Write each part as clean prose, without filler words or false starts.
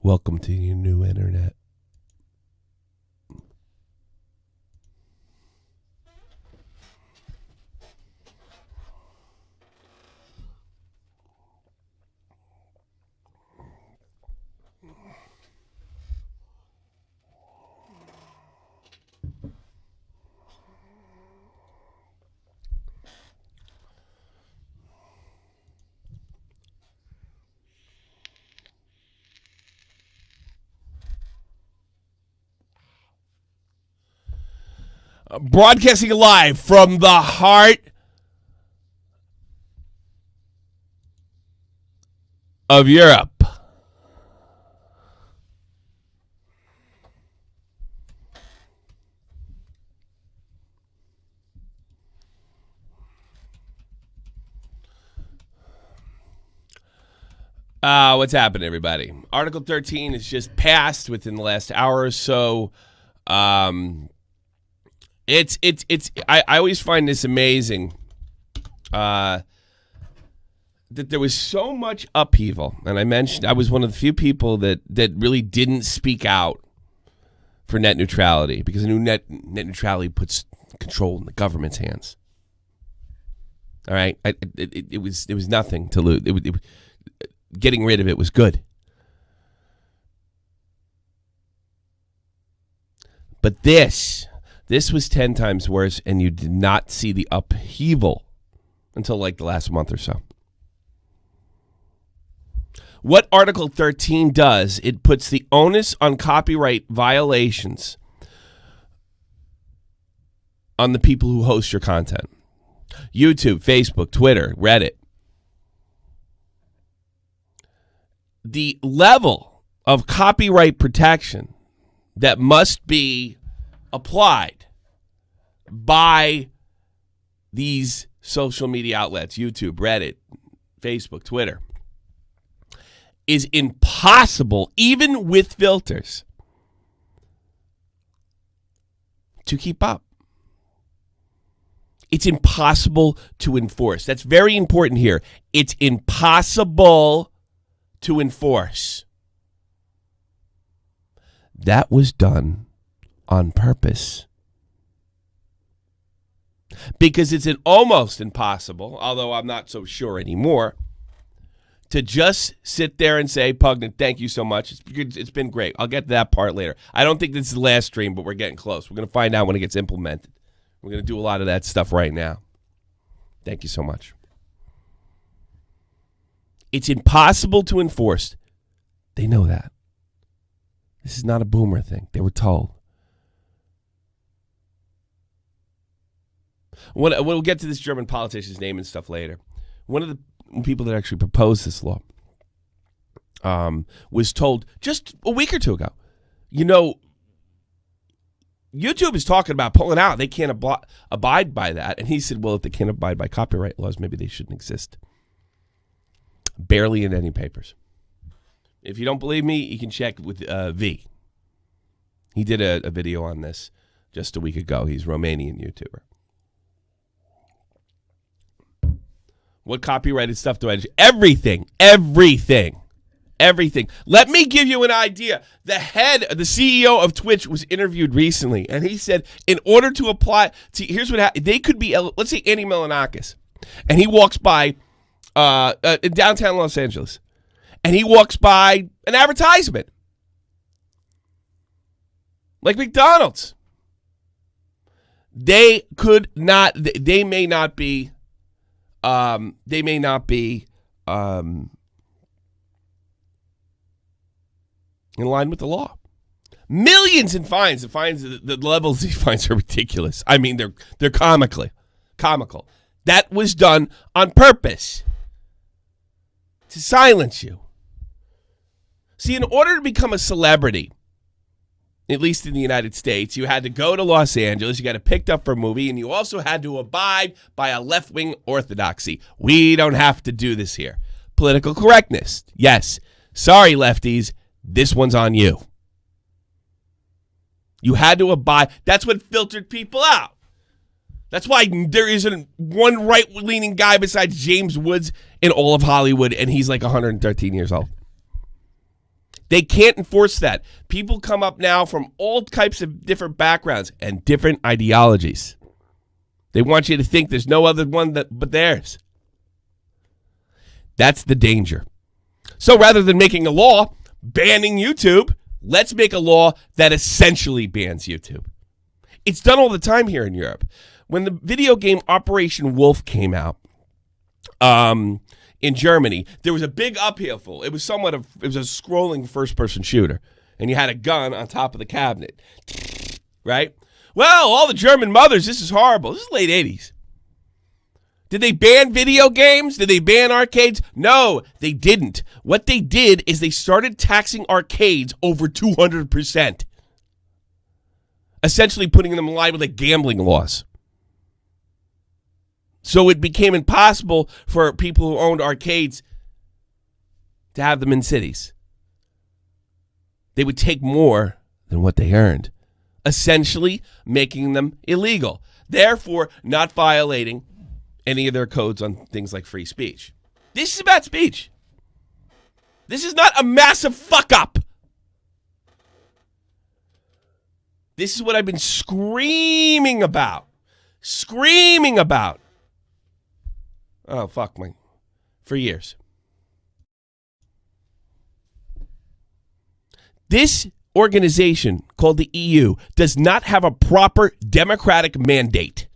Welcome to your new internet. Broadcasting live from the heart of Europe. What's happening, everybody? Article 13 is just passed within the last hour or so. I always find this amazing that there was so much upheaval. And I mentioned I was one of the few people that really didn't speak out for net neutrality because I knew net neutrality puts control in the government's hands. All right? It was nothing to lose. Getting rid of it was good. But this was 10 times worse, and you did not see the upheaval until like the last month or so. What Article 13 does, it puts the onus on copyright violations on the people who host your content. YouTube, Facebook, Twitter, Reddit. The level of copyright protection that must be applied by these social media outlets, YouTube, Reddit, Facebook, Twitter, is impossible, even with filters, to keep up. It's impossible to enforce. That's very important here. It's impossible to enforce. That was done on purpose. Because it's an almost impossible, although I'm not so sure anymore, to just sit there and say, Pugnant, thank you so much. It's been great. I'll get to that part later. I don't think this is the last stream, but we're getting close. We're going to find out when it gets implemented. We're going to do a lot of that stuff right now. Thank you so much. It's impossible to enforce. They know that. This is not a boomer thing. They were told. We'll get to this German politician's name and stuff later. One of the people that actually proposed this law was told just a week or two ago, YouTube is talking about pulling out. They can't abide by that. And he said, well, if they can't abide by copyright laws, maybe they shouldn't exist. Barely in any papers. If you don't believe me, you can check with V. He did a video on this just a week ago. He's a Romanian YouTuber. What copyrighted stuff do I do? Everything. Let me give you an idea. The CEO of Twitch was interviewed recently, and he said, in order to apply, here's what happened. They could be, let's say Andy Milonakis, and he walks by in downtown Los Angeles, and he walks by an advertisement like McDonald's. They may not be in line with the law. Millions in fines. The levels of these fines are ridiculous. I mean, they're comical. That was done on purpose to silence you. See, in order to become a celebrity, at least in the United States, you had to go to Los Angeles, you got picked up for a movie, and you also had to abide by a left-wing orthodoxy. We don't have to do this here. Political correctness. Yes. Sorry, lefties. This one's on you. You had to abide. That's what filtered people out. That's why there isn't one right-leaning guy besides James Woods in all of Hollywood, and he's like 113 years old. They can't enforce that. People come up now from all types of different backgrounds and different ideologies. They want you to think there's no other one but theirs. That's the danger. So rather than making a law banning YouTube, let's make a law that essentially bans YouTube. It's done all the time here in Europe. When the video game Operation Wolf came out in Germany, there was a big upheaval. It was a scrolling first-person shooter, and you had a gun on top of the cabinet, right? Well, all the German mothers, this is horrible. This is late 80s. Did they ban video games? Did they ban arcades? No, they didn't. What they did is they started taxing arcades over 200%. Essentially putting them in line with the gambling laws. So it became impossible for people who owned arcades to have them in cities. They would take more than what they earned, essentially making them illegal, therefore not violating any of their codes on things like free speech. This is about speech. This is not a massive fuck up. This is what I've been screaming about. Oh, fuck me. For years. This organization called the EU does not have a proper democratic mandate.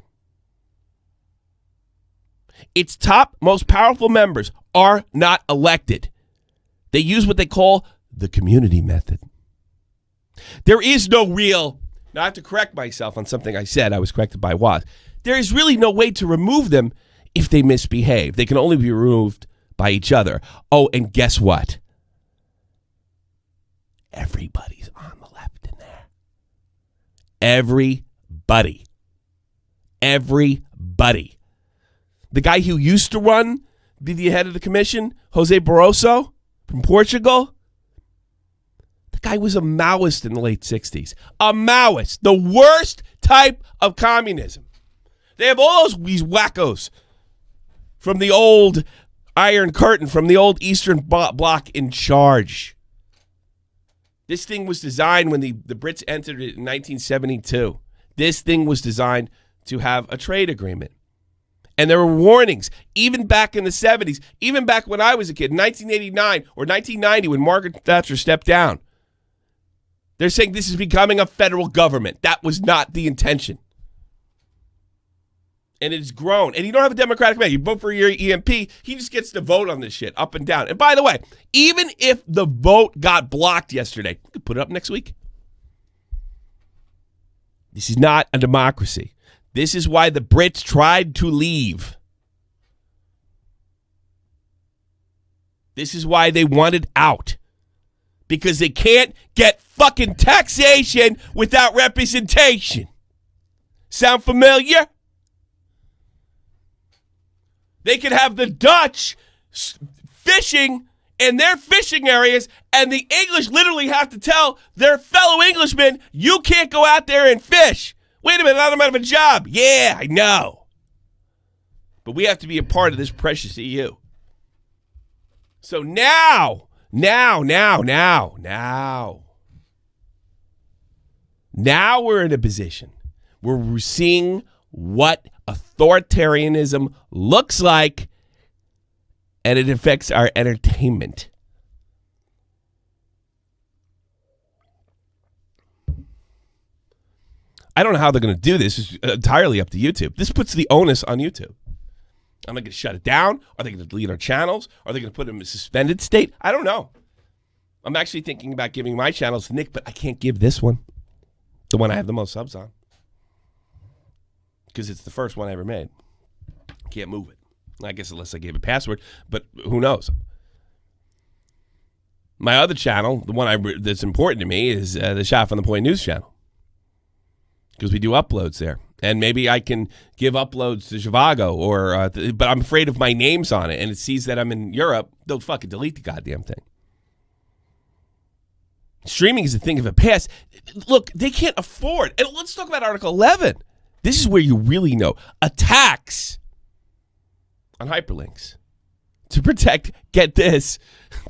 Its top, most powerful members are not elected. They use what they call the community method. There is no real... Now, I have to correct myself on something I said. I was corrected by Woz. There is really no way to remove them if they misbehave. They can only be removed by each other. Oh, and guess what? Everybody's on the left in there. Everybody. The guy who used to be the head of the commission, Jose Barroso from Portugal, the guy was a Maoist in the late 60s. A Maoist. The worst type of communism. They have all these wackos from the old Iron Curtain, from the old Eastern Bloc in charge. This thing was designed when the Brits entered it in 1972. This thing was designed to have a trade agreement. And there were warnings, even back in the 70s, even back when I was a kid, in 1989 or 1990 when Margaret Thatcher stepped down. They're saying this is becoming a federal government. That was not the intention. And it's grown. And you don't have a Democratic man. You vote for your EMP, he just gets to vote on this shit up and down. And by the way, even if the vote got blocked yesterday, you could put it up next week. This is not a democracy. This is why the Brits tried to leave. This is why they wanted out. Because they can't get fucking taxation without representation. Sound familiar? They could have the Dutch fishing in their fishing areas, and the English literally have to tell their fellow Englishmen, you can't go out there and fish. Wait a minute, I'm out of a job. Yeah, I know. But we have to be a part of this precious EU. So now we're in a position where we're seeing what authoritarianism looks like, and it affects our entertainment. I don't know how they're going to do this. It's entirely up to YouTube. This puts the onus on YouTube. Are they going to shut it down? Are they going to delete our channels? Are they going to put them in a suspended state? I don't know. I'm actually thinking about giving my channels to Nick, but I can't give this one, the one I have the most subs on, because it's the first one I ever made. Can't move it. I guess unless I gave a password, but who knows? My other channel, the one that's important to me, is the Shot from the Point News channel, because we do uploads there. And maybe I can give uploads to Zhivago, but I'm afraid if my name's on it and it sees that I'm in Europe, they'll fucking delete the goddamn thing. Streaming is a thing of the past. Look, they can't afford. And let's talk about Article 11. This is where you really know. Attacks on hyperlinks. to protect, get this,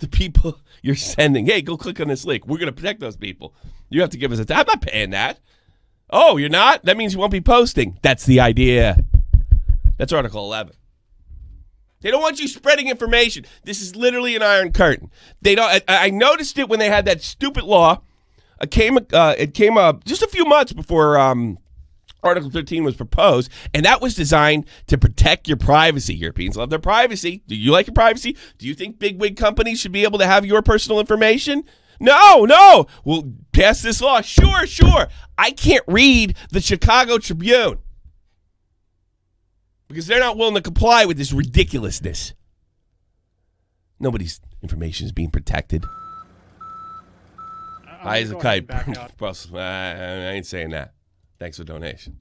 the people you're sending. Hey, go click on this link. We're going to protect those people. You have to give us I'm not paying that. Oh, you're not? That means you won't be posting. That's the idea. That's Article 11. They don't want you spreading information. This is literally an iron curtain. They don't. I noticed it when they had that stupid law. It came up just a few months before Article 13 was proposed, and that was designed to protect your privacy. Europeans love their privacy. Do you like your privacy? Do you think bigwig companies should be able to have your personal information? No. We'll pass this law. Sure. I can't read the Chicago Tribune because they're not willing to comply with this ridiculousness. Nobody's information is being protected. High as a kite. Brussels. I ain't saying that. Thanks for donation.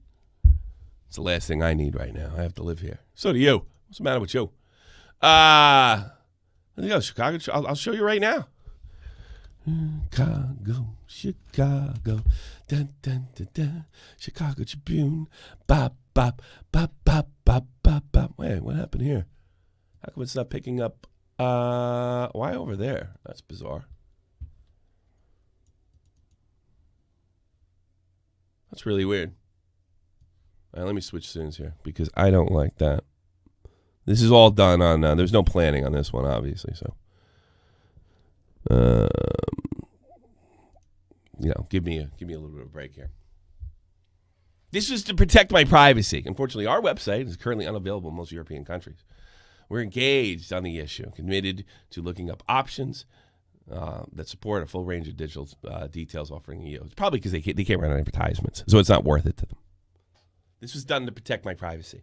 It's the last thing I need right now. I have to live here. So do you. What's the matter with you? There you go, Chicago. I'll show you right now. Chicago. Dun, dun, dun, dun. Chicago Tribune. Bop, bop, bop, bop, bop, bop, bop. Wait, what happened here? How come it's not picking up? Why over there? That's bizarre. That's really weird. All right, let me switch scenes here because I don't like that. This is all done on. There's no planning on this one, obviously. So, give me a little bit of a break here. This was to protect my privacy. Unfortunately, our website is currently unavailable in most European countries. We're engaged on the issue, committed to looking up options that support a full range of digital details offering E.O.H. It's probably because they can't run advertisements, so it's not worth it to them. This was done to protect my privacy.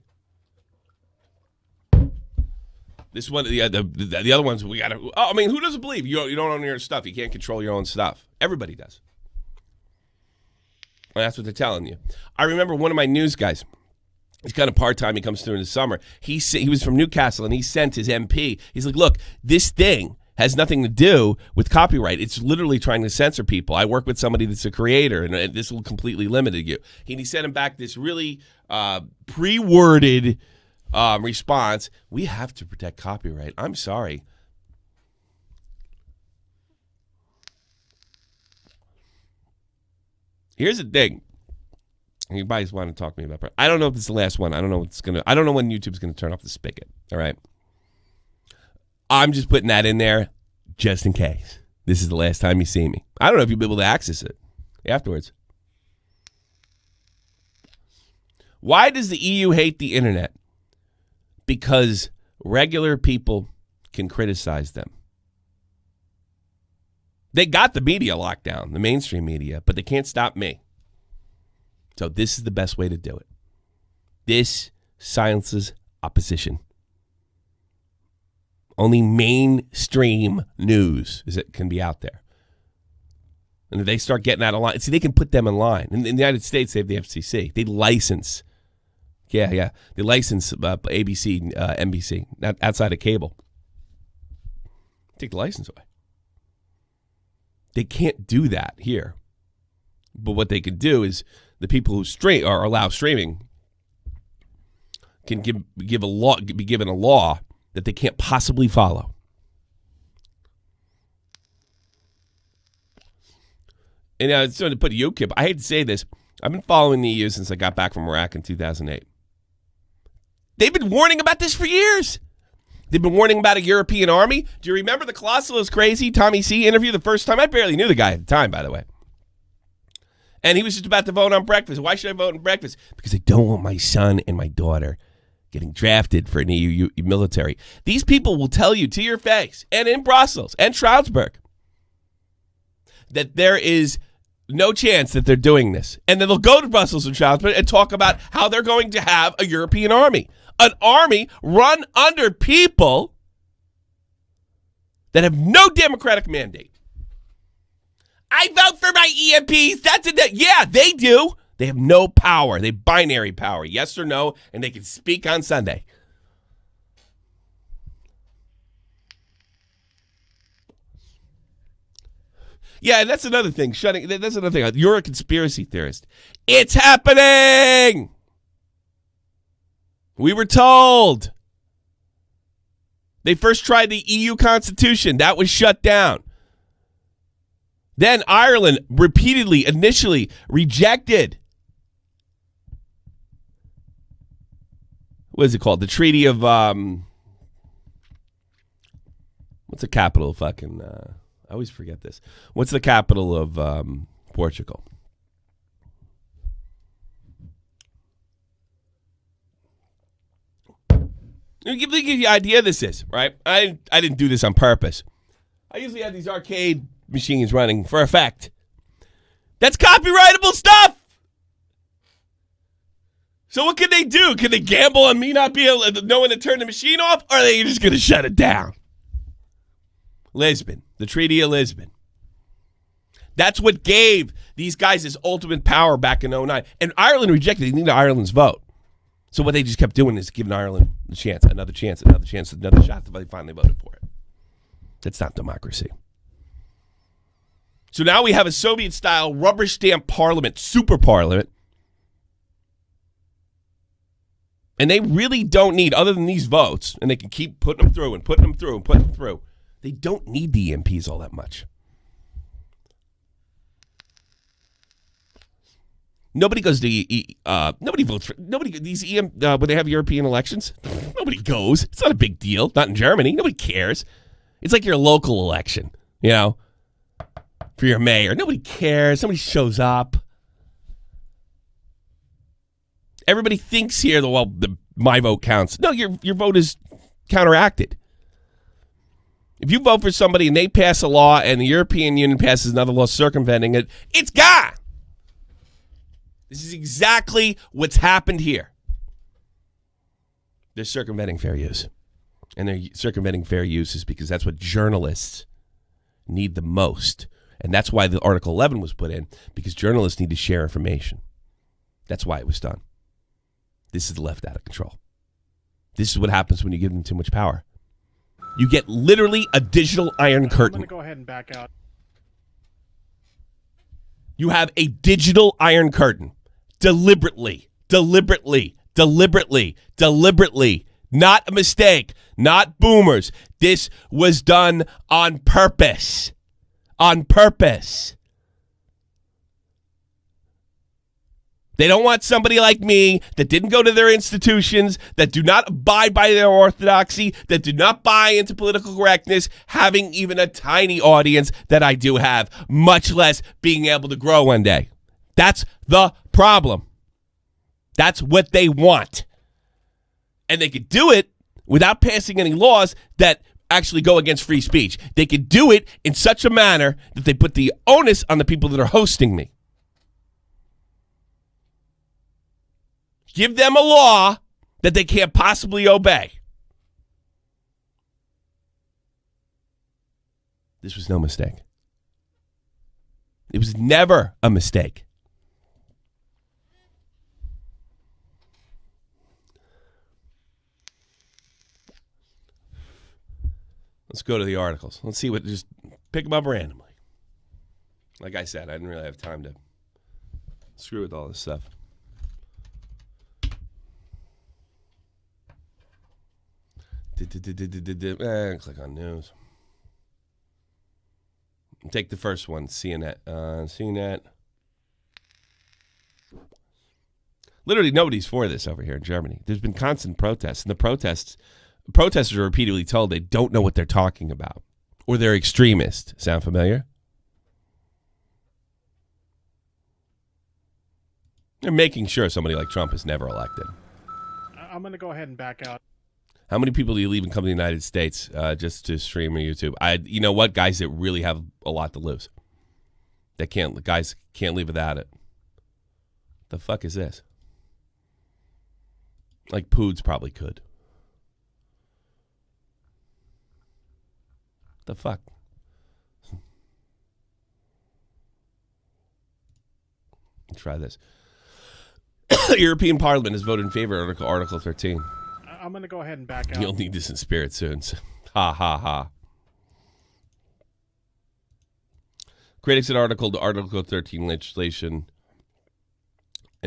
This one, the other ones, we got to. Oh, I mean, who doesn't believe you don't own your stuff? You can't control your own stuff. Everybody does. And that's what they're telling you. I remember one of my news guys. He's kind of part-time. He comes through in the summer. He was from Newcastle, and he sent his MP. He's like, look, this thing has nothing to do with copyright. It's literally trying to censor people. I work with somebody that's a creator, and this will completely limit you. He sent him back this really pre-worded response. We have to protect copyright. I'm sorry. Here's the thing. You guys want to talk to me about it. I don't know if this is the last one. I don't know when YouTube's going to turn off the spigot. All right. I'm just putting that in there just in case. This is the last time you see me. I don't know if you'll be able to access it afterwards. Why does the EU hate the internet? Because regular people can criticize them. They got the media locked down, the mainstream media, but they can't stop me. So this is the best way to do it. This silences opposition. Only mainstream news can be out there. And if they start getting out of line, see, they can put them in line. In the United States, they have the FCC. They license. Yeah. They license ABC, NBC, outside of cable. Take the license away. They can't do that here. But what they could do is the people who stream or allow streaming can be given a law that they can't possibly follow. And it's starting to put UKIP. I hate to say this. I've been following the EU since I got back from Iraq in 2008. They've been warning about this for years. They've been warning about a European army. Do you remember the Colossal is Crazy Tommy C interview the first time? I barely knew the guy at the time, by the way. And he was just about to vote on breakfast. Why should I vote on breakfast? Because I don't want my son and my daughter getting drafted for an EU military. These people will tell you to your face, and in Brussels and Strasbourg, that there is no chance that they're doing this. And then they'll go to Brussels and Strasbourg and talk about how they're going to have a European army. An army run under people that have no democratic mandate. I vote for my EMPs. Yeah, they do. They have no power. They have binary power, yes or no, and they can speak on Sunday. Yeah, that's another thing. That's another thing. You're a conspiracy theorist. It's happening. We were told. They first tried the EU Constitution. That was shut down. Then Ireland repeatedly, initially rejected, what is it called? The Treaty of, what's the capital of fucking, I always forget this. What's the capital of Portugal? Let me give you the idea this is, right? I didn't do this on purpose. I usually have these arcade machines running for effect. That's copyrightable stuff. So what can they do? Can they gamble on me not being able to know when to turn the machine off? Or are they just going to shut it down? Lisbon, the Treaty of Lisbon. That's what gave these guys this ultimate power back in 2009. And Ireland rejected it. They needed Ireland's vote. So what they just kept doing is giving Ireland a chance, another chance, another chance, another shot until they finally voted for it. That's not democracy. So now we have a Soviet-style rubber stamp parliament, super parliament. And they really don't need, other than these votes, and they can keep putting them through and putting them through and putting them through, they don't need the MPs all that much. Nobody goes to, nobody votes for, nobody, these when they have European elections, nobody goes. It's not a big deal. Not in Germany. Nobody cares. It's like your local election, you know, for your mayor. Nobody cares. Nobody shows up. Everybody thinks here that, my vote counts. No, your vote is counteracted. If you vote for somebody and they pass a law and the European Union passes another law circumventing it, it's gone. This is exactly what's happened here. They're circumventing fair use. And they're circumventing fair use is because that's what journalists need the most. And that's why the Article 11 was put in, because journalists need to share information. That's why it was done. This is the left out of control. This is what happens when you give them too much power. You get literally a digital iron curtain. I'm going to go ahead and back out. You have a digital iron curtain. Deliberately. Not a mistake. Not boomers. This was done on purpose. On purpose. They don't want somebody like me that didn't go to their institutions, that do not abide by their orthodoxy, that do not buy into political correctness, having even a tiny audience that I do have, much less being able to grow one day. That's the problem. That's what they want. And they could do it without passing any laws that actually go against free speech. They could do it in such a manner that they put the onus on the people that are hosting me. Give them a law that they can't possibly obey. This was no mistake. It was never a mistake. Let's go to the articles. Let's see what, just pick them up randomly. Like I said, I didn't really have time to screw with all this stuff. Click on news. Take the first one, CNN. CNET. Literally, nobody's for this over here in Germany. There's been constant protests, and the protesters are repeatedly told they don't know what they're talking about, or they're extremist. Sound familiar? They're making sure somebody like Trump is never elected. I'm going to go ahead and back out. How many people do you leave and come to the United States just to stream or YouTube? You know what? Guys that really have a lot to lose. Guys can't leave without it. The fuck is this? Like Poods probably could. The fuck? Try this. European Parliament has voted in favor of Article 13. I'm going to go ahead and back out. You'll need this in spirit soon. Ha, ha, ha. Critics at Article 13 legislation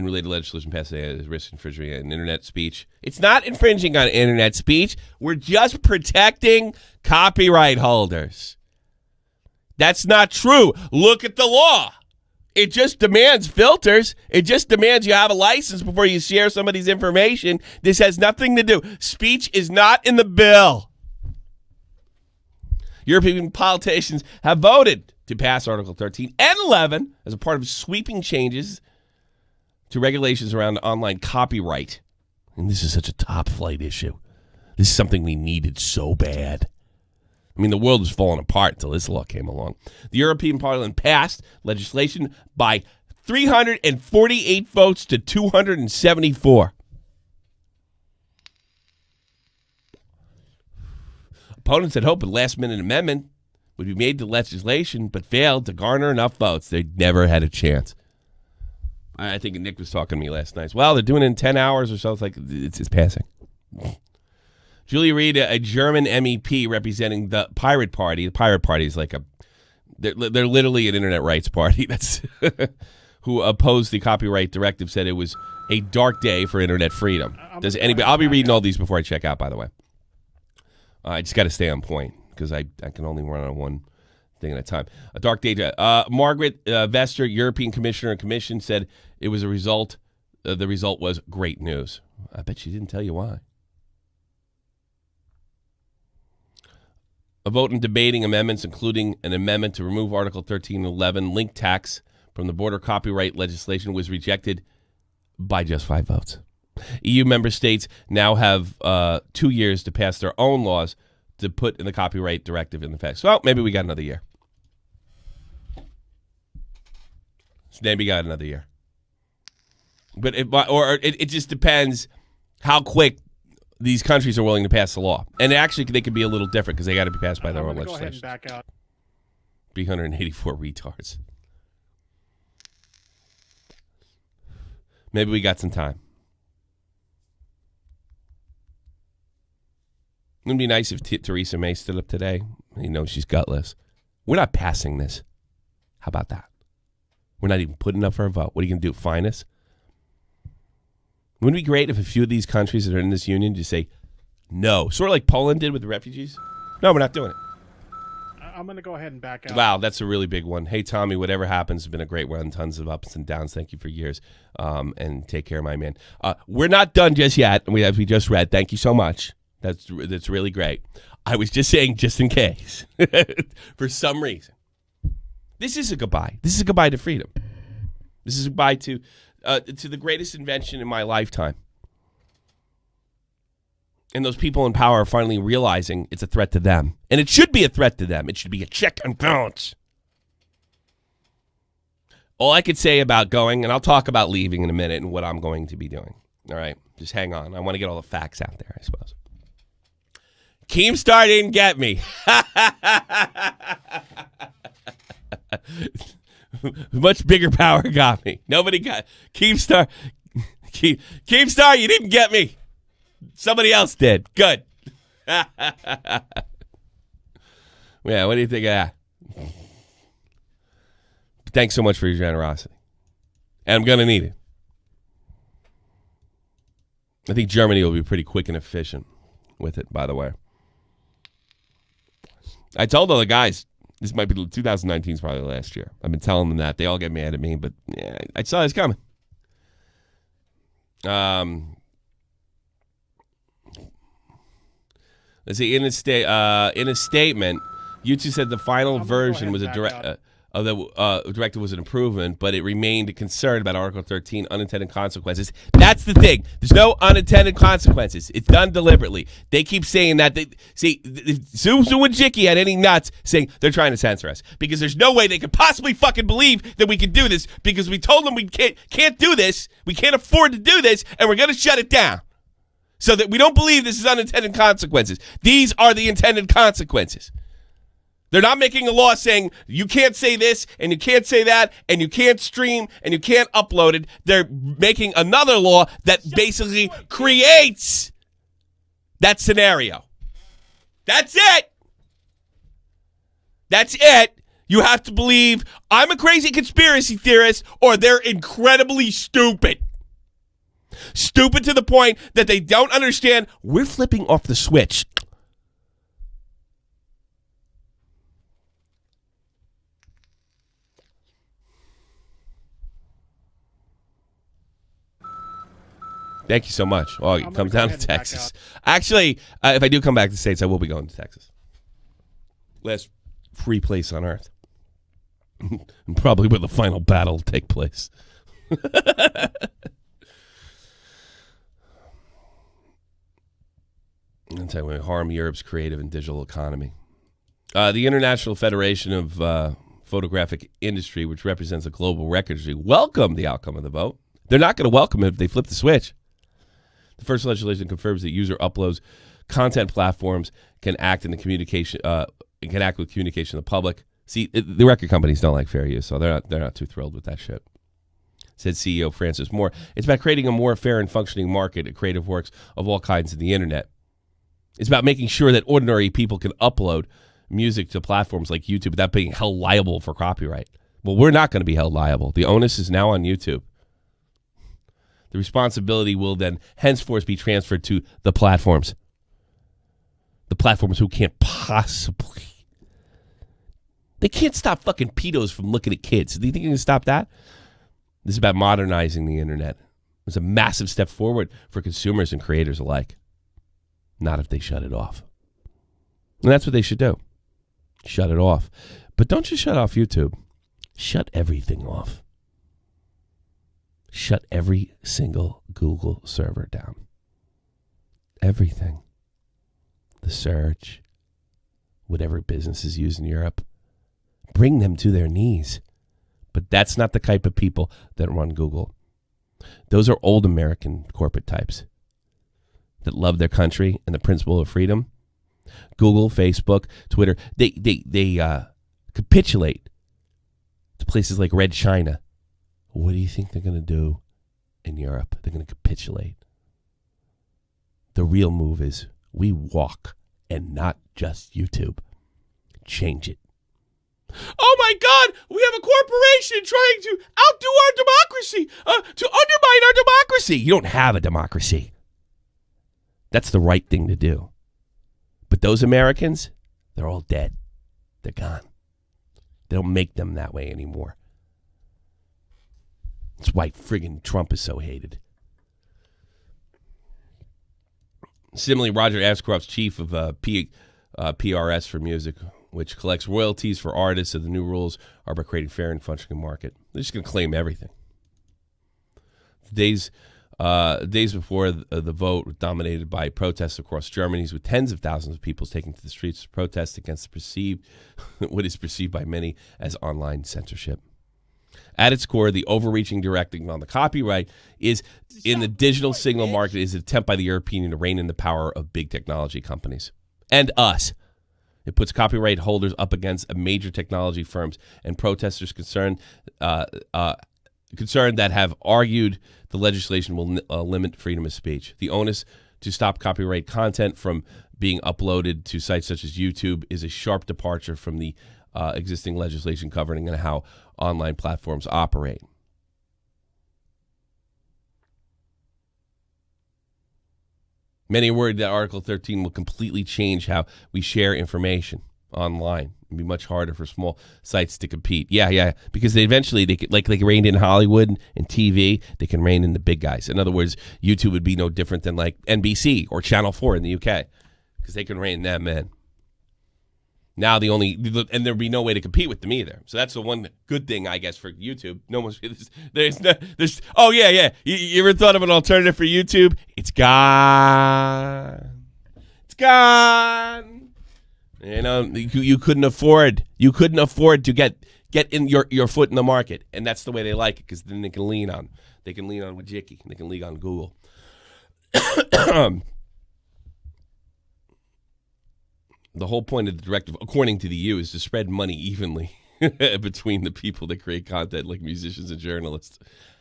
and related legislation passed as risk infringing on internet speech. It's not infringing on internet speech. We're just protecting copyright holders. That's not true. Look at the law. It just demands filters. It just demands you have a license before you share somebody's information. This has nothing to do. Speech is not in the bill. European politicians have voted to pass Article 13 and 11 as a part of sweeping changes to regulations around online copyright. And this is such a top-flight issue. This is something we needed so bad. I mean, the world was falling apart until this law came along. The European Parliament passed legislation by 348 votes to 274. Opponents had hoped a last-minute amendment would be made to legislation, but failed to garner enough votes. They never had a chance. I think Nick was talking to me last night. Well, they're doing it in 10 hours or so. It's like, it's passing. Julia Reed, a German MEP representing the Pirate Party. The Pirate Party is like they're literally an internet rights party. That's who opposed the copyright directive, said it was a dark day for internet freedom. Does anybody? I'll be reading all these before I check out, by the way. I just got to stay on point because I can only run on one thing at a time. A dark day. Margaret Vester, European Commissioner and Commission, said it was a result. The result was great news. I bet she didn't tell you why. A vote in debating amendments, including an amendment to remove Article 13 and 11 link tax from the border copyright legislation, was rejected by just 5 votes. EU member states now have 2 years to pass their own laws to put in the copyright directive in effect. So maybe we got another year. Maybe got another year. But it just depends how quick these countries are willing to pass the law. And actually, they could be a little different because they got to be passed by their own legislation. Go ahead and back out. 384 retards. Maybe we got some time. It would be nice if Theresa May stood up today. You know, she's gutless. We're not passing this. How about that? We're not even putting up for a vote. What are you going to do? Fine us? Wouldn't it be great if a few of these countries that are in this union just say no? Sort of like Poland did with the refugees? No, we're not doing it. I'm going to go ahead and back out. Wow, that's a really big one. Hey, Tommy, whatever happens, it's been a great run. Tons of ups and downs. Thank you for years. And take care, my man. We're not done just yet. As we just read. Thank you so much. That's really great. I was just saying just in case. For some reason. This is a goodbye. This is a goodbye to freedom. This is a goodbye to the greatest invention in my lifetime. And those people in power are finally realizing it's a threat to them. And it should be a threat to them. It should be a check and balance. All I could say about going, and I'll talk about leaving in a minute and what I'm going to be doing. All right? Just hang on. I want to get all the facts out there, I suppose. Keemstar didn't get me. Much bigger power got me. Nobody got Keemstar. Keemstar, you didn't get me. Somebody else did. Good. Yeah, what do you think of that? Thanks so much for your generosity. And I'm going to need it. I think Germany will be pretty quick and efficient with it, by the way. I told all the guys, this might be 2019 is probably last year. I've been telling them that. They all get mad at me, but yeah, I saw this coming. Let's see. In a statement, U2 said the final version was of the directive was an improvement, but it remained concerned about Article 13 unintended consequences. That's the thing. There's no unintended consequences. It's done deliberately. They keep saying that. Suzu and Jicky had any nuts saying they're trying to censor us because there's no way they could possibly fucking believe that we could do this because we told them we can't do this. We can't afford to do this, and we're going to shut it down. So that we don't believe this is unintended consequences. These are the intended consequences. They're not making a law saying you can't say this and you can't say that and you can't stream and you can't upload it. They're making another law that basically creates that scenario. That's it. That's it. You have to believe I'm a crazy conspiracy theorist or they're incredibly stupid. Stupid to the point that they don't understand we're flipping off the switch. Thank you so much. Oh, you come down to Texas. Actually, if I do come back to the States, I will be going to Texas. Last free place on earth. And probably where the final battle will take place. That's how we harm Europe's creative and digital economy. The International Federation of Photographic Industry, which represents a global record industry, welcomed the outcome of the vote. They're not going to welcome it if they flip the switch. The first legislation confirms that user uploads content platforms can act in the communication can act with communication of the public. See, the record companies don't like fair use, so they're not too thrilled with that shit. Said CEO Francis Moore. It's about creating a more fair and functioning market of creative works of all kinds in the internet. It's about making sure that ordinary people can upload music to platforms like YouTube without being held liable for copyright. Well, we're not going to be held liable. The onus is now on YouTube. The responsibility will then henceforth be transferred to the platforms. The platforms who can't possibly. They can't stop fucking pedos from looking at kids. Do you think you can stop that? This is about modernizing the internet. It's a massive step forward for consumers and creators alike. Not if they shut it off. And that's what they should do. Shut it off. But don't just shut off YouTube. Shut everything off. Shut every single Google server down. Everything. The search, whatever businesses use in Europe, bring them to their knees. But that's not the type of people that run Google. Those are old American corporate types that love their country and the principle of freedom. Google, Facebook, Twitter, they capitulate to places like Red China. What do you think they're going to do in Europe? They're going to capitulate. The real move is we walk and not just YouTube. Change it. Oh my God, we have a corporation trying to outdo our democracy, to undermine our democracy. You don't have a democracy. That's the right thing to do. But those Americans, they're all dead. They're gone. They don't make them that way anymore. That's why friggin' Trump is so hated. Similarly, Roger Ashcroft's chief of PRS for music, which collects royalties for artists, and the new rules are about creating fair and functioning market. They're just going to claim everything. Days before the vote were dominated by protests across Germany, with tens of thousands of people taking to the streets to protest against what is perceived by many as online censorship. At its core, the overreaching directing on the copyright is in the digital signal market is an attempt by the European Union to rein in the power of big technology companies and us. It puts copyright holders up against major technology firms and protesters concerned that have argued the legislation will limit freedom of speech. The onus to stop copyright content from being uploaded to sites such as YouTube is a sharp departure from the existing legislation governing how online platforms operate. Many are worried that Article 13 will completely change how we share information online. It'd be much harder for small sites to compete. Yeah, because they could, like they reined in Hollywood and TV, they can rein in the big guys. In other words, YouTube would be no different than like NBC or Channel 4 in the UK because they can rein them in. Now and there'd be no way to compete with them either. So that's the one good thing, I guess, for YouTube. You ever thought of an alternative for YouTube? It's gone. It's gone. You know, you couldn't afford to get in your foot in the market, and that's the way they like it because then they can lean on Wajiki, they can lean on Google. The whole point of the directive, according to the EU, is to spread money evenly between the people that create content, like musicians and journalists.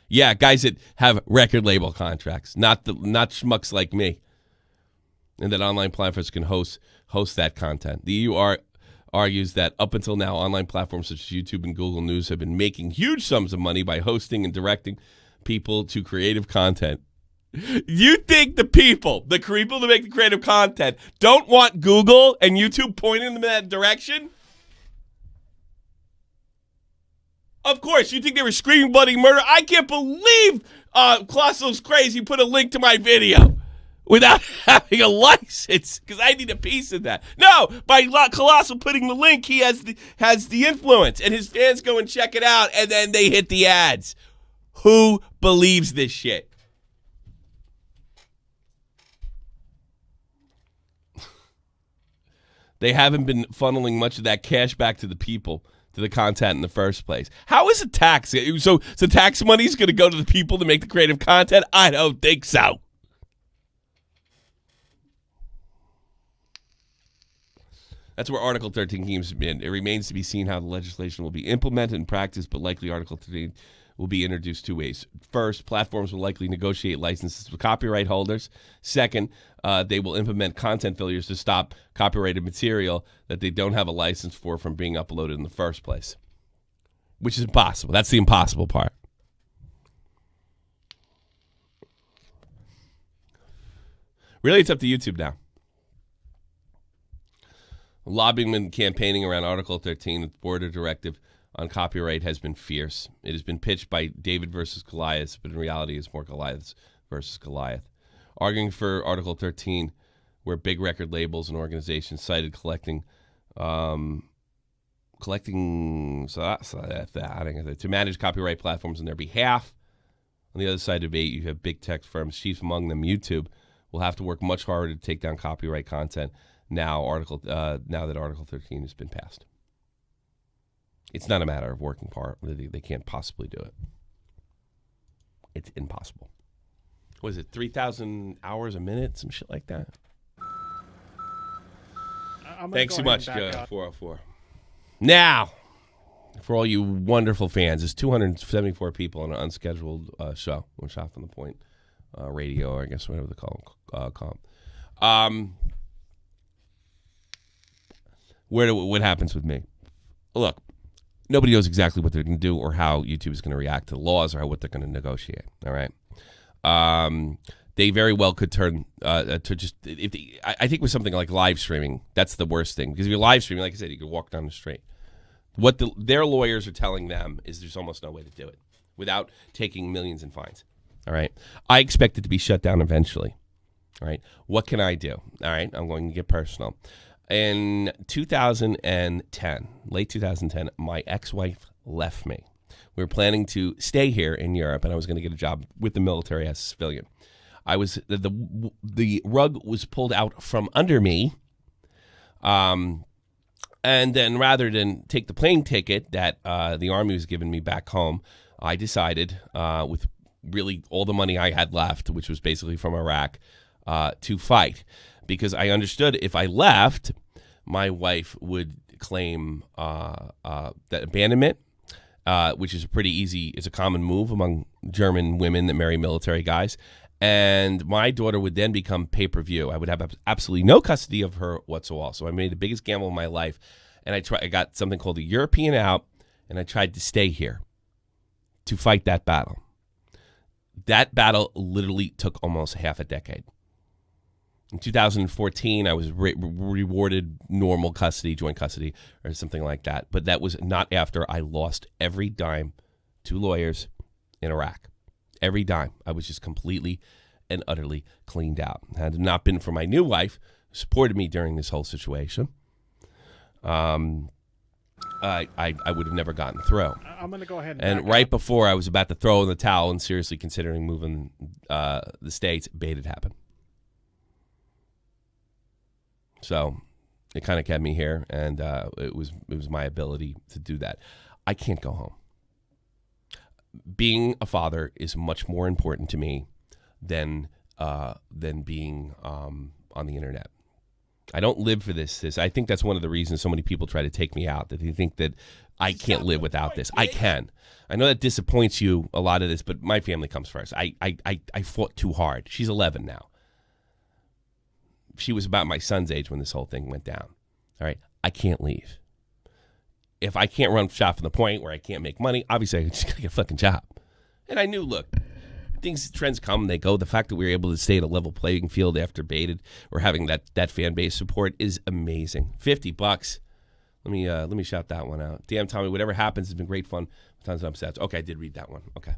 Yeah, guys that have record label contracts, not schmucks like me. And that online platforms can host that content. The EU argues that up until now, online platforms such as YouTube and Google News have been making huge sums of money by hosting and directing people to creative content You think the people that make the creative content, don't want Google and YouTube pointing them in that direction? Of course, you think they were screaming bloody murder? I can't believe Colossal's Crazy put a link to my video without having a license, because I need a piece of that. No, by Colossal putting the link, he has the influence, and his fans go and check it out, and then they hit the ads. Who believes this shit? They haven't been funneling much of that cash back to the people, to the content in the first place. How is it tax? So tax money is going to go to the people to make the creative content? I don't think so. That's where Article 13 keeps in. It remains to be seen how the legislation will be implemented in practice, but likely Article 13 will be introduced two ways. First, platforms will likely negotiate licenses with copyright holders. Second, they will implement content failures to stop copyrighted material that they don't have a license for from being uploaded in the first place, which is impossible. That's the impossible part. Really, it's up to YouTube now. Lobbying and campaigning around Article 13, the border directive on copyright, has been fierce. It has been pitched by David versus Goliath, but in reality it's more Goliath versus Goliath. Arguing for Article 13, where big record labels and organizations cited to manage copyright platforms on their behalf. On the other side of debate, you have big tech firms, chief among them YouTube, will have to work much harder to take down copyright content now that Article 13 has been passed. It's not a matter of working part. They can't possibly do it. It's impossible. What is it, 3,000 hours a minute? Some shit like that. Thanks so much, 404. Now, for all you wonderful fans, there's 274 people on an unscheduled show on Shot from the Point radio, or I guess whatever they call them. What happens with me? Look, nobody knows exactly what they're going to do or how YouTube is going to react to the laws or what they're going to negotiate. All right. They very well could turn to just, I think with something like live streaming, that's the worst thing. Because if you're live streaming, like I said, you could walk down the street. What their lawyers are telling them is there's almost no way to do it without taking millions in fines. All right. I expect it to be shut down eventually. All right. What can I do? All right. I'm going to get personal. In 2010, late 2010, my ex-wife left me. We were planning to stay here in Europe, and I was going to get a job with the military as a civilian. The rug was pulled out from under me, and then rather than take the plane ticket that the Army was giving me back home, I decided, with really all the money I had left, which was basically from Iraq, to fight. Because I understood if I left, my wife would claim that abandonment, which is pretty easy. It's a common move among German women that marry military guys. And my daughter would then become pay-per-view. I would have absolutely no custody of her whatsoever. So I made the biggest gamble of my life. And I got something called a European out, and I tried to stay here to fight that battle. That battle literally took almost half a decade. In 2014, I was rewarded normal custody, joint custody, or something like that. But that was not after I lost every dime to lawyers in Iraq. Every dime. I was just completely and utterly cleaned out. Had it not been for my new wife, who supported me during this whole situation, I would have never gotten through. I'm going to go ahead and right before I was about to throw in the towel and seriously considering moving the States, Bait had happened. So it kind of kept me here, and it was my ability to do that. I can't go home. Being a father is much more important to me than being on the internet. I don't live for this. I think that's one of the reasons so many people try to take me out, that they think that I can't live without this. I can. I know that disappoints you, a lot of this, but my family comes first. I fought too hard. She's 11 now. She was about my son's age when this whole thing went down. All right. I can't leave. If I can't run Shot from the Point where I can't make money, obviously I just got to get a fucking job. And I knew, look, things, trends come, they go. The fact that we were able to stay at a level playing field after baited or having that fan base support is amazing. $50. Let me shout that one out. Damn, Tommy, whatever happens has been great fun. Tons of upsets. Okay, I did read that one. Okay.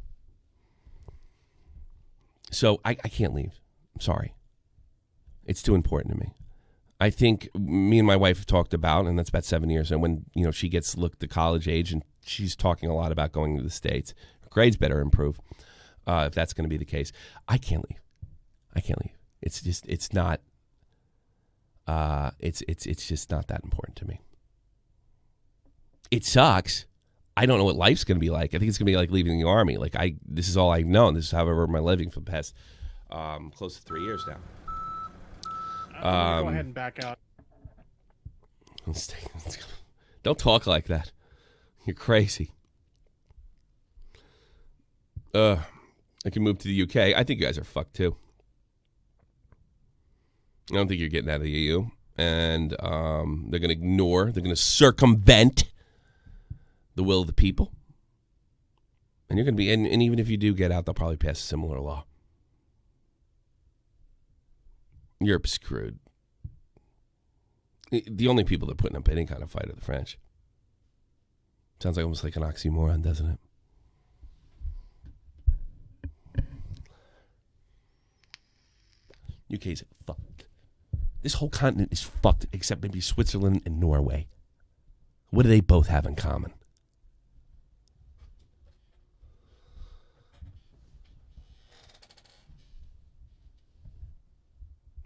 So I can't leave. I'm sorry. It's too important to me. I think me and my wife have talked about, and that's about 7 years, and when she gets looked to college age, and she's talking a lot about going to the States. Her grades better improve if that's going to be the case. I can't leave. It's just it's not that important to me. It sucks. I don't know what life's going to be like. I think it's going to be like leaving the Army. This is all I've known. This is how I've earned my living for the past close to 3 years now. Go ahead and back out. Don't talk like that. You're crazy. I can move to the UK. I think you guys are fucked too. I don't think you're getting out of the EU. And they're going to circumvent the will of the people. And you're going to be, and even if you do get out, they'll probably pass a similar law. Europe's screwed. The only people that are putting up any kind of fight are the French. Sounds like almost like an oxymoron, doesn't it? UK's fucked. This whole continent is fucked except maybe Switzerland and Norway. What do they both have in common?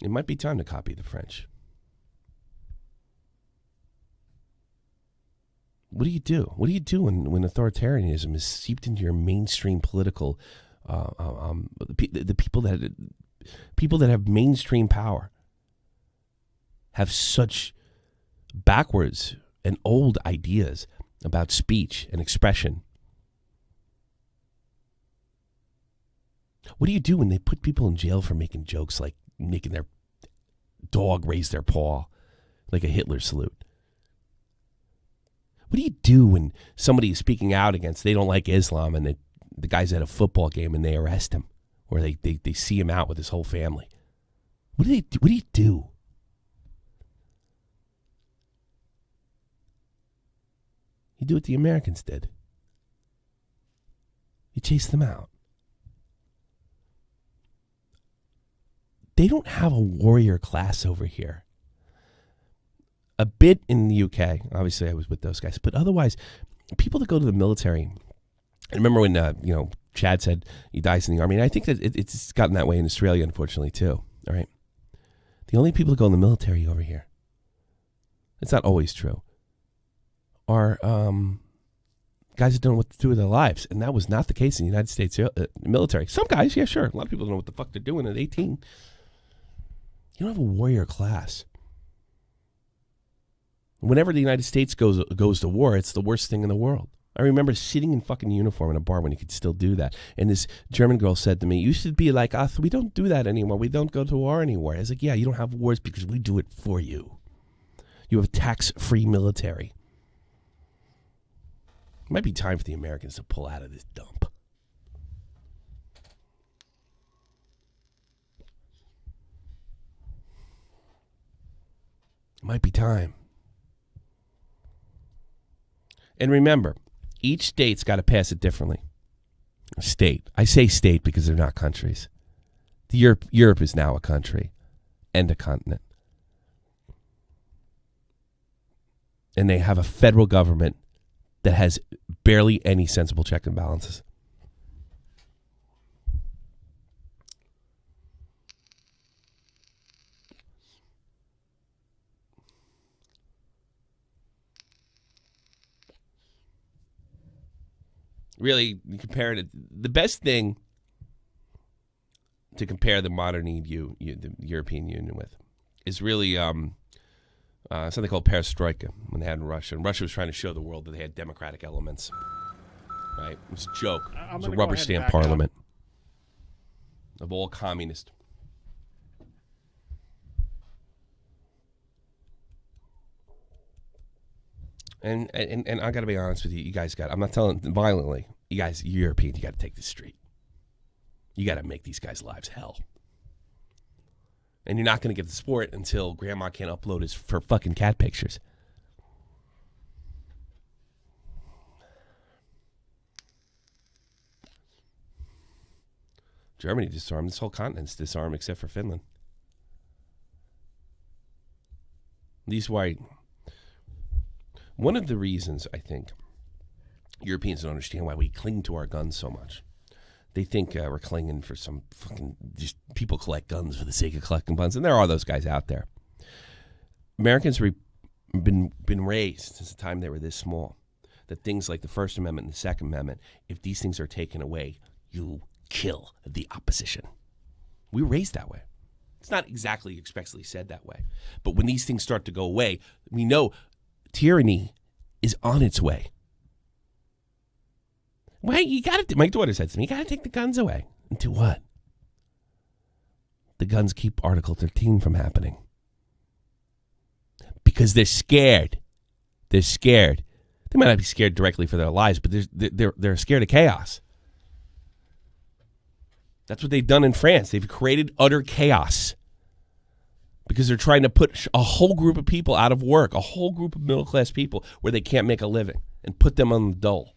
It might be time to copy the French. What do you do? What do you do when authoritarianism is seeped into your mainstream political, the people that have mainstream power have such backwards and old ideas about speech and expression? What do you do when they put people in jail for making jokes like making their dog raise their paw like a Hitler salute? What do you do when somebody is speaking out against, they don't like Islam, and the guy's at a football game and they arrest him, or they see him out with his whole family? What do they do? What do you do? You do what the Americans did. You chase them out. They don't have a warrior class over here. A bit in the UK. Obviously, I was with those guys. But otherwise, people that go to the military, I remember when, Chad said he dies in the Army. And I think that it's gotten that way in Australia, unfortunately, too. All right. The only people that go in the military over here, it's not always true, are guys that don't know what to do with their lives. And that was not the case in the United States military. Some guys, yeah, sure. A lot of people don't know what the fuck they're doing at 18. You don't have a warrior class. Whenever the United States goes to war, it's the worst thing in the world. I remember sitting in fucking uniform in a bar when you could still do that. And this German girl said to me, "You should be like us. We don't do that anymore. We don't go to war anymore." I was like, "Yeah, you don't have wars because we do it for you. You have a tax-free military." It might be time for the Americans to pull out of this dump. It might be time. And remember, each state's got to pass it differently. State. I say state because they're not countries. Europe is now a country and a continent. And they have a federal government that has barely any sensible check and balances. Really, you compare it. The best thing to compare the modern EU, the European Union, with is really something called perestroika when they had in Russia. And Russia was trying to show the world that they had democratic elements. Right? It was a joke. It was a rubber stamp parliament of all communist. And I got to be honest with you, you guys I'm not telling violently, you guys, Europeans, you got to take the street. You got to make these guys' lives hell. And you're not going to get the sport until grandma can't upload his for fucking cat pictures. Germany disarmed. This whole continent's disarmed except for Finland. These why. One of the reasons I think Europeans don't understand why we cling to our guns so much. They think we're clinging for some fucking, just people collect guns for the sake of collecting guns, and there are those guys out there. Americans have been raised since the time they were this small that things like the First Amendment and the Second Amendment, if these things are taken away, you kill the opposition. We were raised that way. It's not exactly expressly said that way, but when these things start to go away, we know tyranny is on its way. Well, you got to. My daughter said to me, "You got to take the guns away." And do what? The guns keep Article 13 from happening because they're scared. They're scared. They might not be scared directly for their lives, but they're scared of chaos. That's what they've done in France. They've created utter chaos because they're trying to put a whole group of people out of work, a whole group of middle-class people where they can't make a living, and put them on the dole.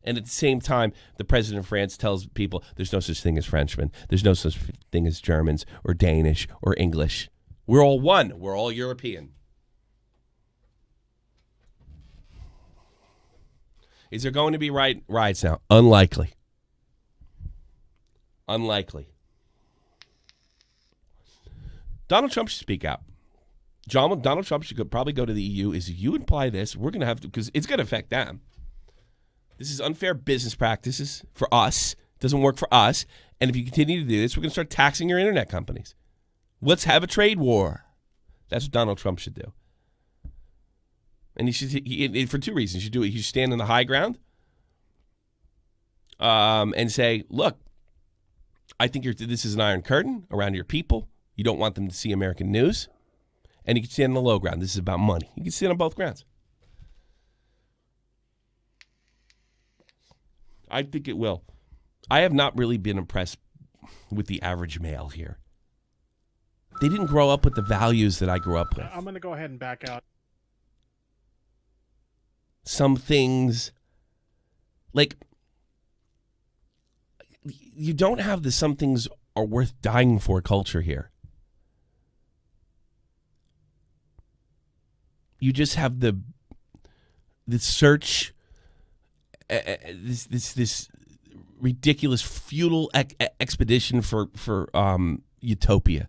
And at the same time, the president of France tells people there's no such thing as Frenchmen. There's no such thing as Germans or Danish or English. We're all one. We're all European. Is there going to be riots now? Unlikely. Unlikely. Donald Trump should speak out. Donald Trump should probably go to the EU. If you imply this, we're going to have to, because it's going to affect them. This is unfair business practices for us. It doesn't work for us. And if you continue to do this, we're going to start taxing your internet companies. Let's have a trade war. That's what Donald Trump should do. And he should, for two reasons. He should do it. He should stand on the high ground and say, look, I think this is an iron curtain around your people. You don't want them to see American news. And he can stand on the low ground. This is about money. He can stand on both grounds. I think it will. I have not really been impressed with the average male here. They didn't grow up with the values that I grew up with. I'm going to go ahead and back out. Some things, like, you don't have the some things are worth dying for culture here. You just have the search, this ridiculous futile expedition for utopia.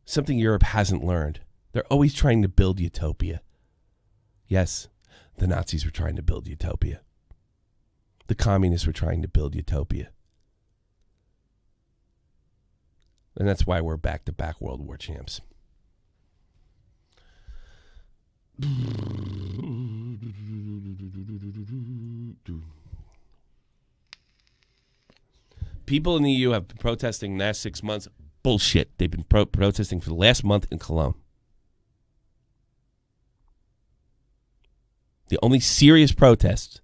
Something Europe hasn't learned. They're always trying to build utopia. Yes, the Nazis were trying to build utopia. The communists were trying to build utopia. And that's why we're back-to-back World War champs. People in the EU have been protesting the last 6 months. Bullshit. They've been protesting for the last month in Cologne. The only serious protests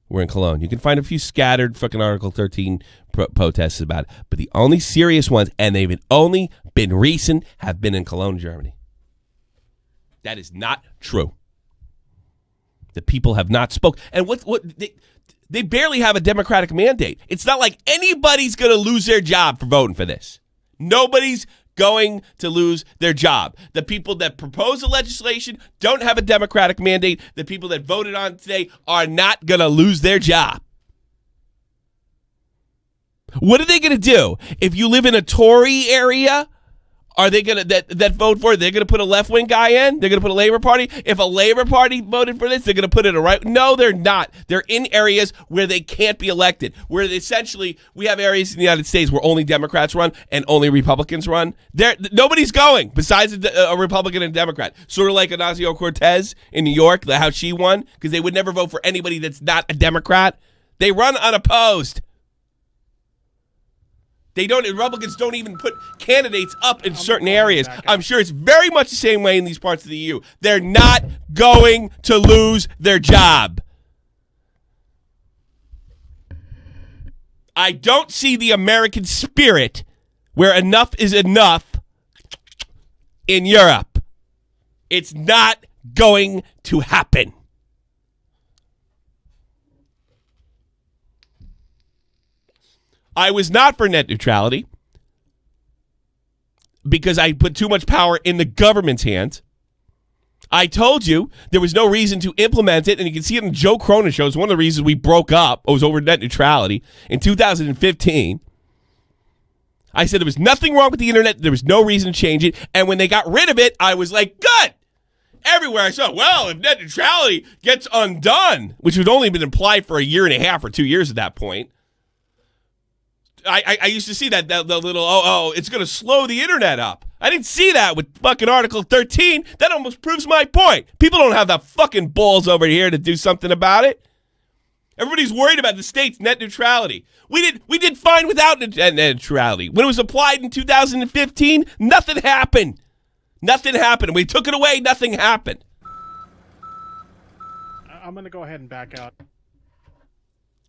were in Cologne. You can find a few scattered fucking Article 13 protests about it, but the only serious ones, and they've only been recent, have been in Cologne, Germany. That is not true. The people have not spoke. And they barely have a democratic mandate. It's not like anybody's going to lose their job for voting for this. Nobody's going to lose their job. The people that propose the legislation don't have a democratic mandate. The people that voted on today are not going to lose their job. What are they going to do? If you live in a Tory area, are they going to that vote for it? They're going to put a left-wing guy in? They're going to put a Labor Party? If a Labor Party voted for this, they're going to put it a right? No, they're not. They're in areas where they can't be elected, where essentially we have areas in the United States where only Democrats run and only Republicans run. Nobody's going besides a Republican and a Democrat. Sort of like Ocasio-Cortez in New York, how she won, because they would never vote for anybody that's not a Democrat. They run unopposed. Republicans don't even put candidates up in certain areas. I'm sure it's very much the same way in these parts of the EU. They're not going to lose their job. I don't see the American spirit where enough is enough in Europe. It's not going to happen. I was not for net neutrality because I put too much power in the government's hands. I told you there was no reason to implement it, and you can see it in the Joe Cronin show. It's one of the reasons we broke up. It was over net neutrality in 2015. I said there was nothing wrong with the internet. There was no reason to change it. And when they got rid of it, I was like, good. Everywhere I saw, well, if net neutrality gets undone, which had only been implied for a year and a half or 2 years at that point, I used to see that the little, it's going to slow the internet up. I didn't see that with fucking Article 13. That almost proves my point. People don't have the fucking balls over here to do something about it. Everybody's worried about the state's net neutrality. We did fine without net neutrality. When it was applied in 2015, nothing happened. Nothing happened. We took it away, nothing happened. I'm going to go ahead and back out.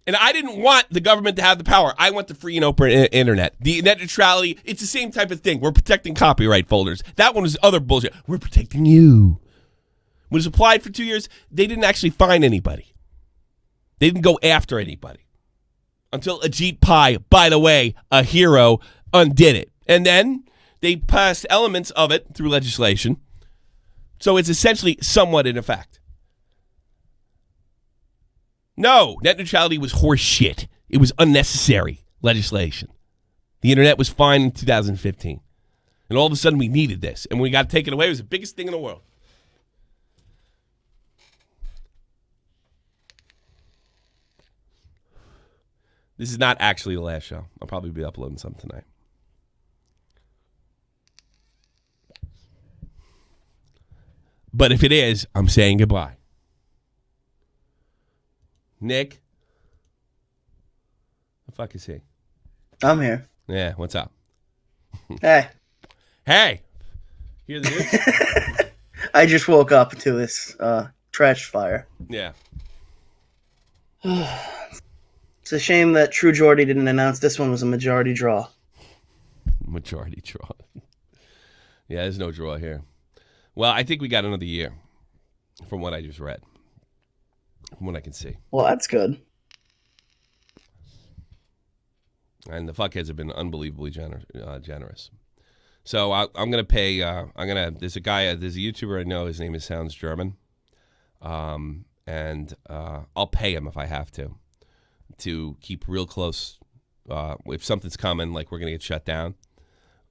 And I didn't want the government to have the power. I want the free and open internet. The net neutrality, it's the same type of thing. We're protecting copyright folders. That one was other bullshit. We're protecting you. When it was applied for 2 years, they didn't actually find anybody. They didn't go after anybody. Until Ajit Pai, by the way, a hero, undid it. And then they passed elements of it through legislation. So it's essentially somewhat in effect. No, net neutrality was horse shit. It was unnecessary legislation. The internet was fine in 2015. And all of a sudden we needed this. And when we got to take it away, it was the biggest thing in the world. This is not actually the last show. I'll probably be uploading some tonight. But if it is, I'm saying goodbye. Nick? The fuck is he? I'm here. Yeah, what's up? Hey. Hey! Hear the news? I just woke up to this trash fire. Yeah. It's a shame that True Geordie didn't announce this one was a majority draw. Majority draw. Yeah, there's no draw here. Well, I think we got another year from what I just read. From what I can see. Well, that's good. And the fuckheads have been unbelievably generous. So I'm going to pay, there's a YouTuber I know, his name is Sounds German. And I'll pay him if I have to keep real close. If something's coming, like we're going to get shut down,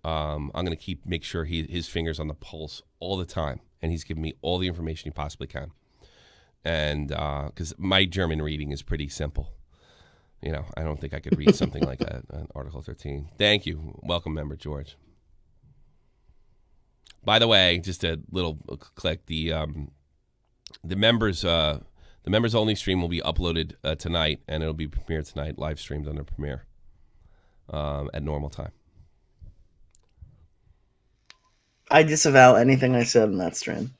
I'm going to make sure his finger's on the pulse all the time. And he's giving me all the information he possibly can. And because my German reading is pretty simple. You know, I don't think I could read something like an Article 13. Thank you. Welcome, member George. By the way, just a little click. The members only stream will be uploaded tonight, and it'll be premiered tonight, live streamed under Premiere at normal time. I disavow anything I said in that stream.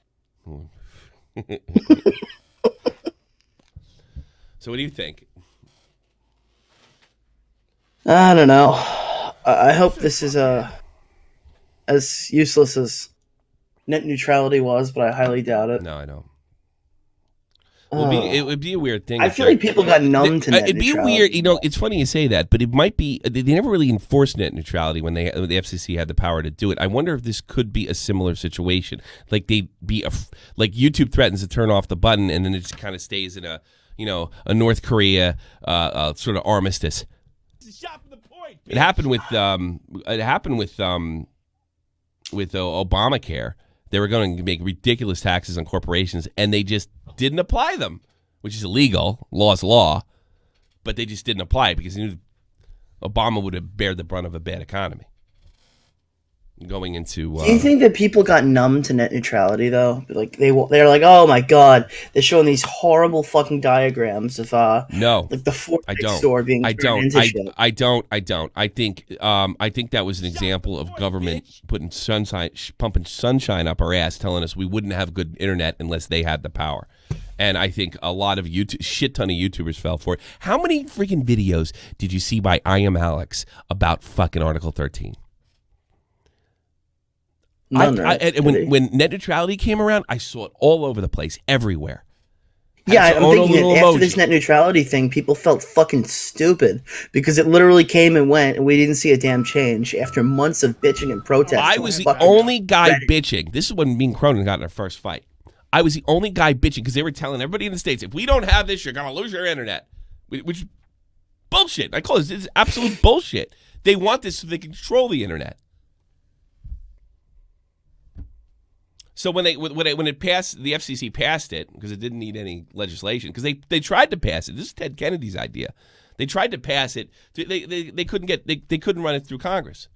So what do you think? I don't know. I hope this is as useless as net neutrality was, but I highly doubt it. No, I don't. It would be a weird thing. I feel like people got numb to net neutrality. It'd be weird. You know, it's funny you say that, but it might be. They never really enforced net neutrality when the FCC had the power to do it. I wonder if this could be a similar situation. Like like YouTube threatens to turn off the button, and then it just kind of stays in a North Korea sort of armistice. It's a shot from the point. Bitch. It happened with Obamacare. They were going to make ridiculous taxes on corporations, and they just didn't apply them, which is illegal. Law's law. But they just didn't apply it because they knew Obama would have bared the brunt of a bad economy. Going into... Do you think that people got numb to net neutrality, though? Like they're like, oh my god, they're showing these horrible fucking diagrams of no, like the Fortnite store being turned into shit. I don't. I think that was an example of government pumping sunshine up our ass, telling us we wouldn't have good internet unless they had the power. And I think a lot of shit ton of YouTubers fell for it. How many freaking videos did you see by I Am Alex about fucking Article 13? None, when net neutrality came around, I saw it all over the place, everywhere. Yeah, I'm thinking that after this net neutrality thing, people felt fucking stupid because it literally came and went, and we didn't see a damn change after months of bitching and protesting. I was the only guy bitching. This is when me and Cronin got in our first fight. I was the only guy bitching because they were telling everybody in the States, if we don't have this, you're going to lose your internet. Which is bullshit. I call this absolute bullshit. They want this so they can control the internet. So when it passed, the FCC passed it because it didn't need any legislation because they tried to pass it. This is Ted Kennedy's idea. They tried to pass it. They couldn't run it through Congress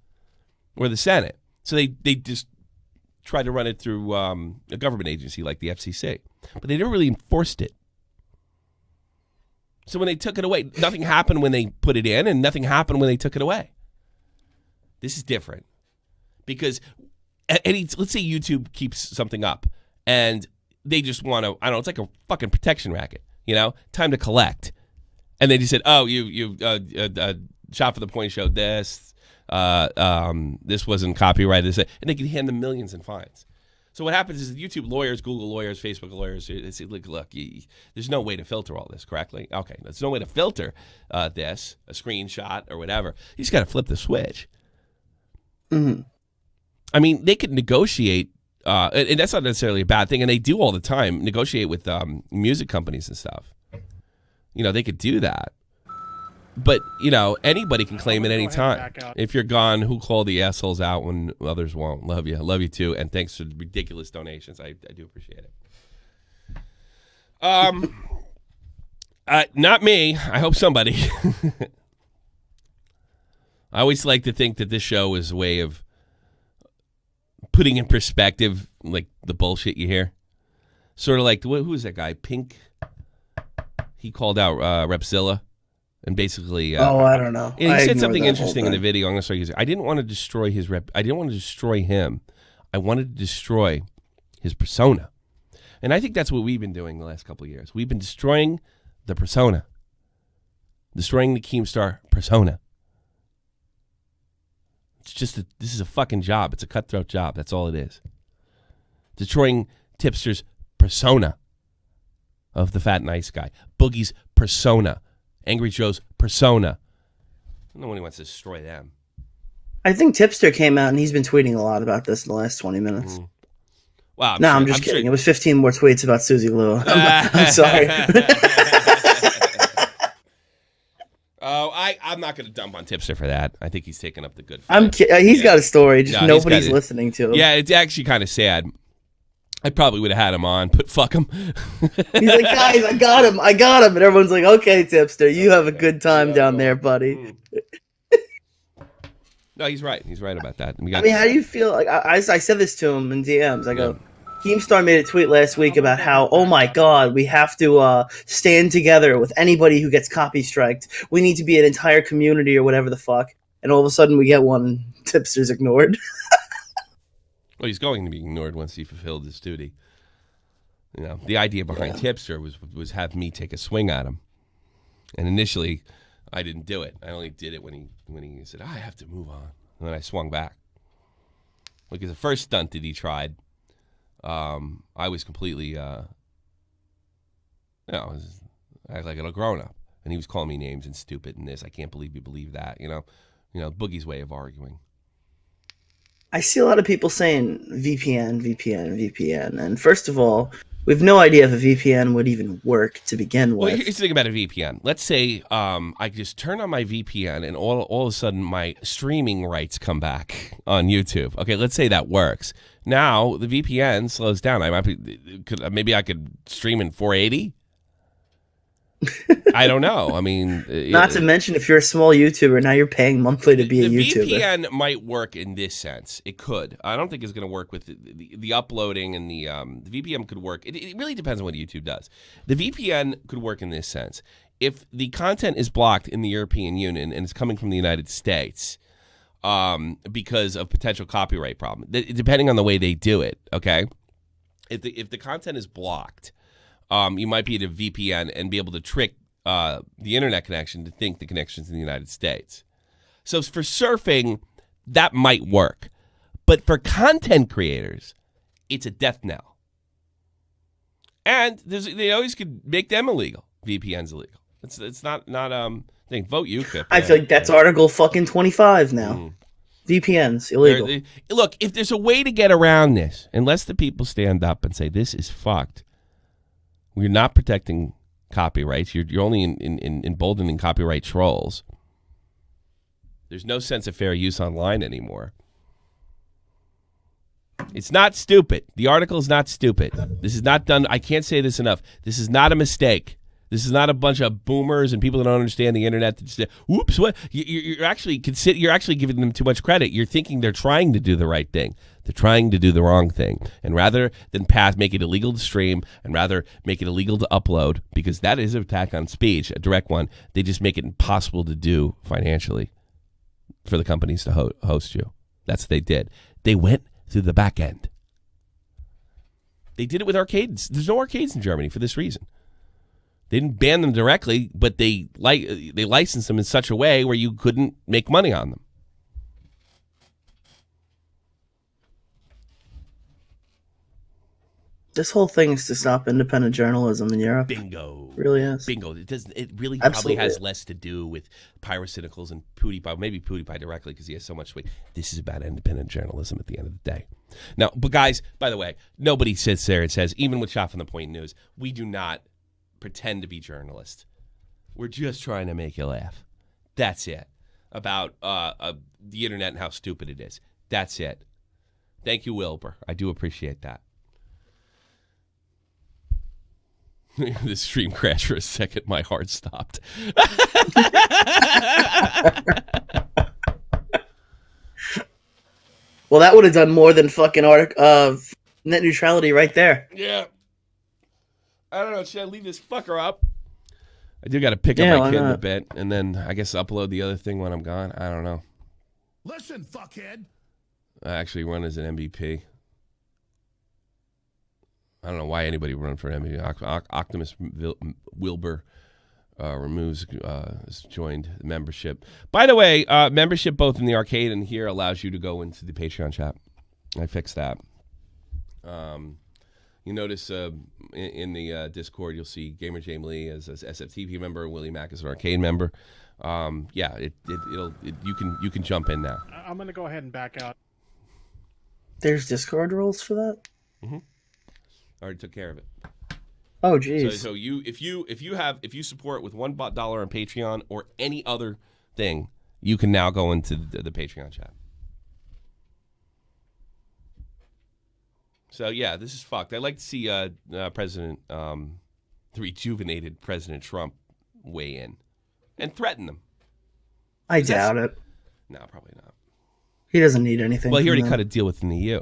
or the Senate. So they just tried to run it through a government agency like the FCC, but they never really enforced it. So when they took it away, nothing happened when they put it in, and nothing happened when they took it away. This is different because let's say YouTube keeps something up, and they just want to, I don't know, it's like a fucking protection racket, time to collect. And they just said, oh, you Shot for the Point showed this. This wasn't copyrighted, and they can hand them millions in fines. So what happens is YouTube lawyers, Google lawyers, Facebook lawyers, they say, look, there's no way to filter all this correctly. Okay, there's no way to filter this, a screenshot or whatever. You just got to flip the switch. Mm-hmm. I mean, they could negotiate, and that's not necessarily a bad thing, and they do all the time, negotiate with music companies and stuff. They could do that. But, anybody can claim it any time. If you're gone, who call the assholes out when others won't? Love you. Love you, too. And thanks for the ridiculous donations. I do appreciate it. Not me. I hope somebody. I always like to think that this show is a way of putting in perspective, like, the bullshit you hear. Sort of like, who is that guy? Pink? He called out Repzilla. And basically, I don't know. He said something interesting in the video. I'm going to start using. I didn't want to destroy his rep. I didn't want to destroy him. I wanted to destroy his persona. And I think that's what we've been doing the last couple of years. We've been destroying the persona, destroying the Keemstar persona. It's just this is a fucking job. It's a cutthroat job. That's all it is. Destroying Tipster's persona of the fat nice guy. Boogie's persona. Angry Joe's persona. No one wants to destroy them. I think Tipster came out and he's been tweeting a lot about this in the last 20 minutes. Mm. Wow. I'm just kidding. It was 15 more tweets about Susie Lou. I'm sorry. I'm not going to dump on Tipster for that. I think he's taking up the good. He's got a story. Just nobody's listening to him. Yeah, it's actually kind of sad. I probably would have had him on, but fuck him. He's like, guys, I got him. And everyone's like, okay, Tipster, you have a good time down there, buddy. No, he's right. He's right about that. How do you feel? Like I said this to him in DMs. I go, Keemstar made a tweet last week about how, oh my God, we have to stand together with anybody who gets copy striked. We need to be an entire community or whatever the fuck. And all of a sudden we get one, Tipster's ignored. Well, he's going to be ignored once he fulfilled his duty. The idea behind Tipster was have me take a swing at him. And initially, I didn't do it. I only did it when he said, I have to move on. And then I swung back. Because the first stunt that he tried, I was completely, I was like a grown-up. And he was calling me names and stupid and this. I can't believe you believe that, Boogie's way of arguing. I see a lot of people saying VPN. And first of all, we have no idea if a VPN would even work to begin with. Well, here's the thing about a VPN. Let's say I just turn on my VPN and all of a sudden my streaming rights come back on YouTube. Okay, let's say that works. Now the VPN slows down. Maybe I could stream in 480. I don't know. I mean, not to mention if you're a small YouTuber, now you're paying monthly to be a YouTuber. The VPN might work in this sense. It could. I don't think it's going to work with the uploading and the VPN could work. It really depends on what YouTube does. The VPN could work in this sense. If the content is blocked in the European Union and it's coming from the United States because of potential copyright problem, depending on the way they do it, okay? If the content is blocked, you might be at a VPN and be able to trick the internet connection to think the connection's in the United States. So for surfing, that might work. But for content creators, it's a death knell. And they always could make them illegal. VPN's illegal. It's not thing. Vote UKIP. I feel like that's Article fucking 25 now. VPNs illegal. Look, if there's a way to get around this, unless the people stand up and say this is fucked, we're not protecting copyrights. You're only emboldening copyright trolls. There's no sense of fair use online anymore. It's not stupid. The article is not stupid. This is not done. I can't say this enough. This is not a mistake. This is not a bunch of boomers and people that don't understand the internet. That just, whoops! What you're actually giving them too much credit. You're thinking they're trying to do the right thing. They're trying to do the wrong thing. And rather than make it illegal to stream, and rather make it illegal to upload, because that is an attack on speech, a direct one. They just make it impossible to do financially for the companies to host you. That's what they did. They went through the back end. They did it with arcades. There's no arcades in Germany for this reason. They didn't ban them directly, but they licensed them in such a way where you couldn't make money on them. This whole thing is to stop independent journalism in Europe. Bingo. It really is. Bingo. It really Absolutely. probably has less to do with pyrocynicals and PewDiePie. Maybe PewDiePie directly because he has so much weight. This is about independent journalism at the end of the day. Now, but guys, by the way, nobody sits there and says, even with Shot from the Point News, we do not pretend to be journalists. We're just trying to make you laugh. That's it. About the internet and how stupid it is. That's it. Thank you, Wilbur. I do appreciate that. The stream crashed for a second. My heart stopped. Well, that would have done more than fucking net neutrality right there. Yeah. I don't know. Should I leave this fucker up? I do got to pick up my kid in a bit, and then I guess upload the other thing when I'm gone. I don't know. Listen, fuckhead. I actually run as an MVP. I don't know why anybody would run for an MVP. Optimus Wilbur has joined the membership. By the way, membership both in the arcade and here allows you to go into the Patreon chat. I fixed that. You notice in the Discord, you'll see Gamer James Lee as SFTP member, Willie Mack as an arcade member. You can jump in now. I'm gonna go ahead and back out. There's Discord rules for that? Mm-hmm. I already took care of it. Oh, geez. So if you support with $1 on Patreon or any other thing, you can now go into the Patreon chat. So yeah, this is fucked. I'd like to see the rejuvenated President Trump weigh in and threaten them. I doubt it. No, probably not. He doesn't need anything. Well, he already cut a deal with the EU.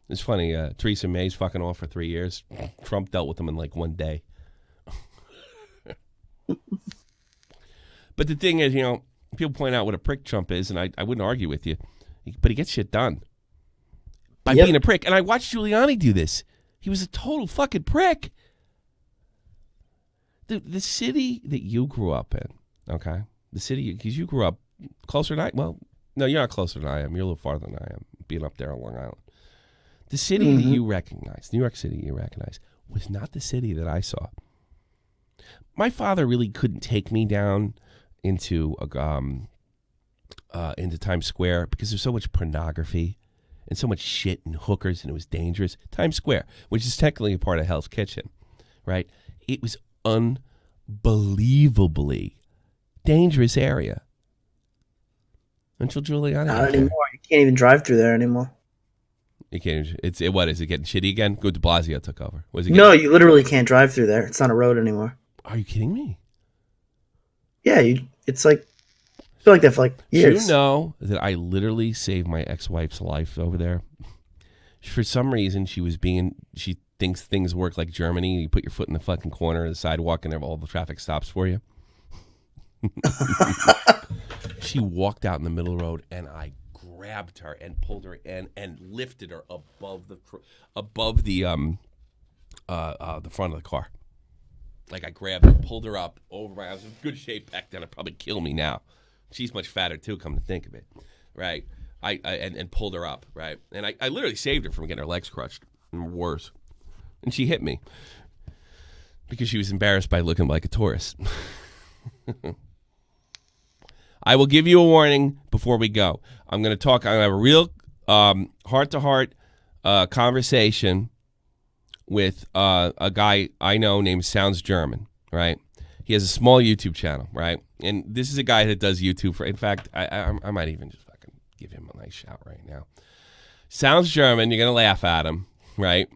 It's funny. Theresa May's fucking off for 3 years. Trump dealt with them in like 1 day. But the thing is, people point out what a prick Trump is, and I wouldn't argue with you. But he gets shit done by being a prick. And I watched Giuliani do this. He was a total fucking prick. The city that you grew up in, okay? The city, because you grew up closer than I. Well, no, you're not closer than I am. You're a little farther than I am, being up there on Long Island. The city that you recognize, New York City you recognize, was not the city that I saw. My father really couldn't take me down into Times Square because there's so much pornography and so much shit and hookers, and it was dangerous. Times Square, which is technically a part of Hell's Kitchen, right? It was unbelievably dangerous area until Giuliani. Not anymore. You can't even drive through there anymore. You can't. What is it getting shitty again? Go de Blasio took over. No, you literally can't drive through there. It's not a road anymore. Are you kidding me? Yeah, it's like I feel like that for like years. Do you know that I literally saved my ex-wife's life over there? For some reason, she thinks things work like Germany. You put your foot in the fucking corner of the sidewalk and all the traffic stops for you. She walked out in the middle of the road, and I grabbed her and pulled her in and lifted her above the front of the car. Like I grabbed her, pulled her up over my. I was in good shape back then. I'd probably kill me now. She's much fatter too. Come to think of it, right? And pulled her up, right? And I literally saved her from getting her legs crushed and worse. And she hit me because she was embarrassed by looking like a tourist. I will give you a warning before we go. I'm going to have a real heart-to-heart conversation with a guy I know named Sounds German, right? He has a small YouTube channel, right? And this is a guy that does YouTube for. In fact, I might even just fucking give him a nice shout right now. Sounds German. You're gonna laugh at him, right?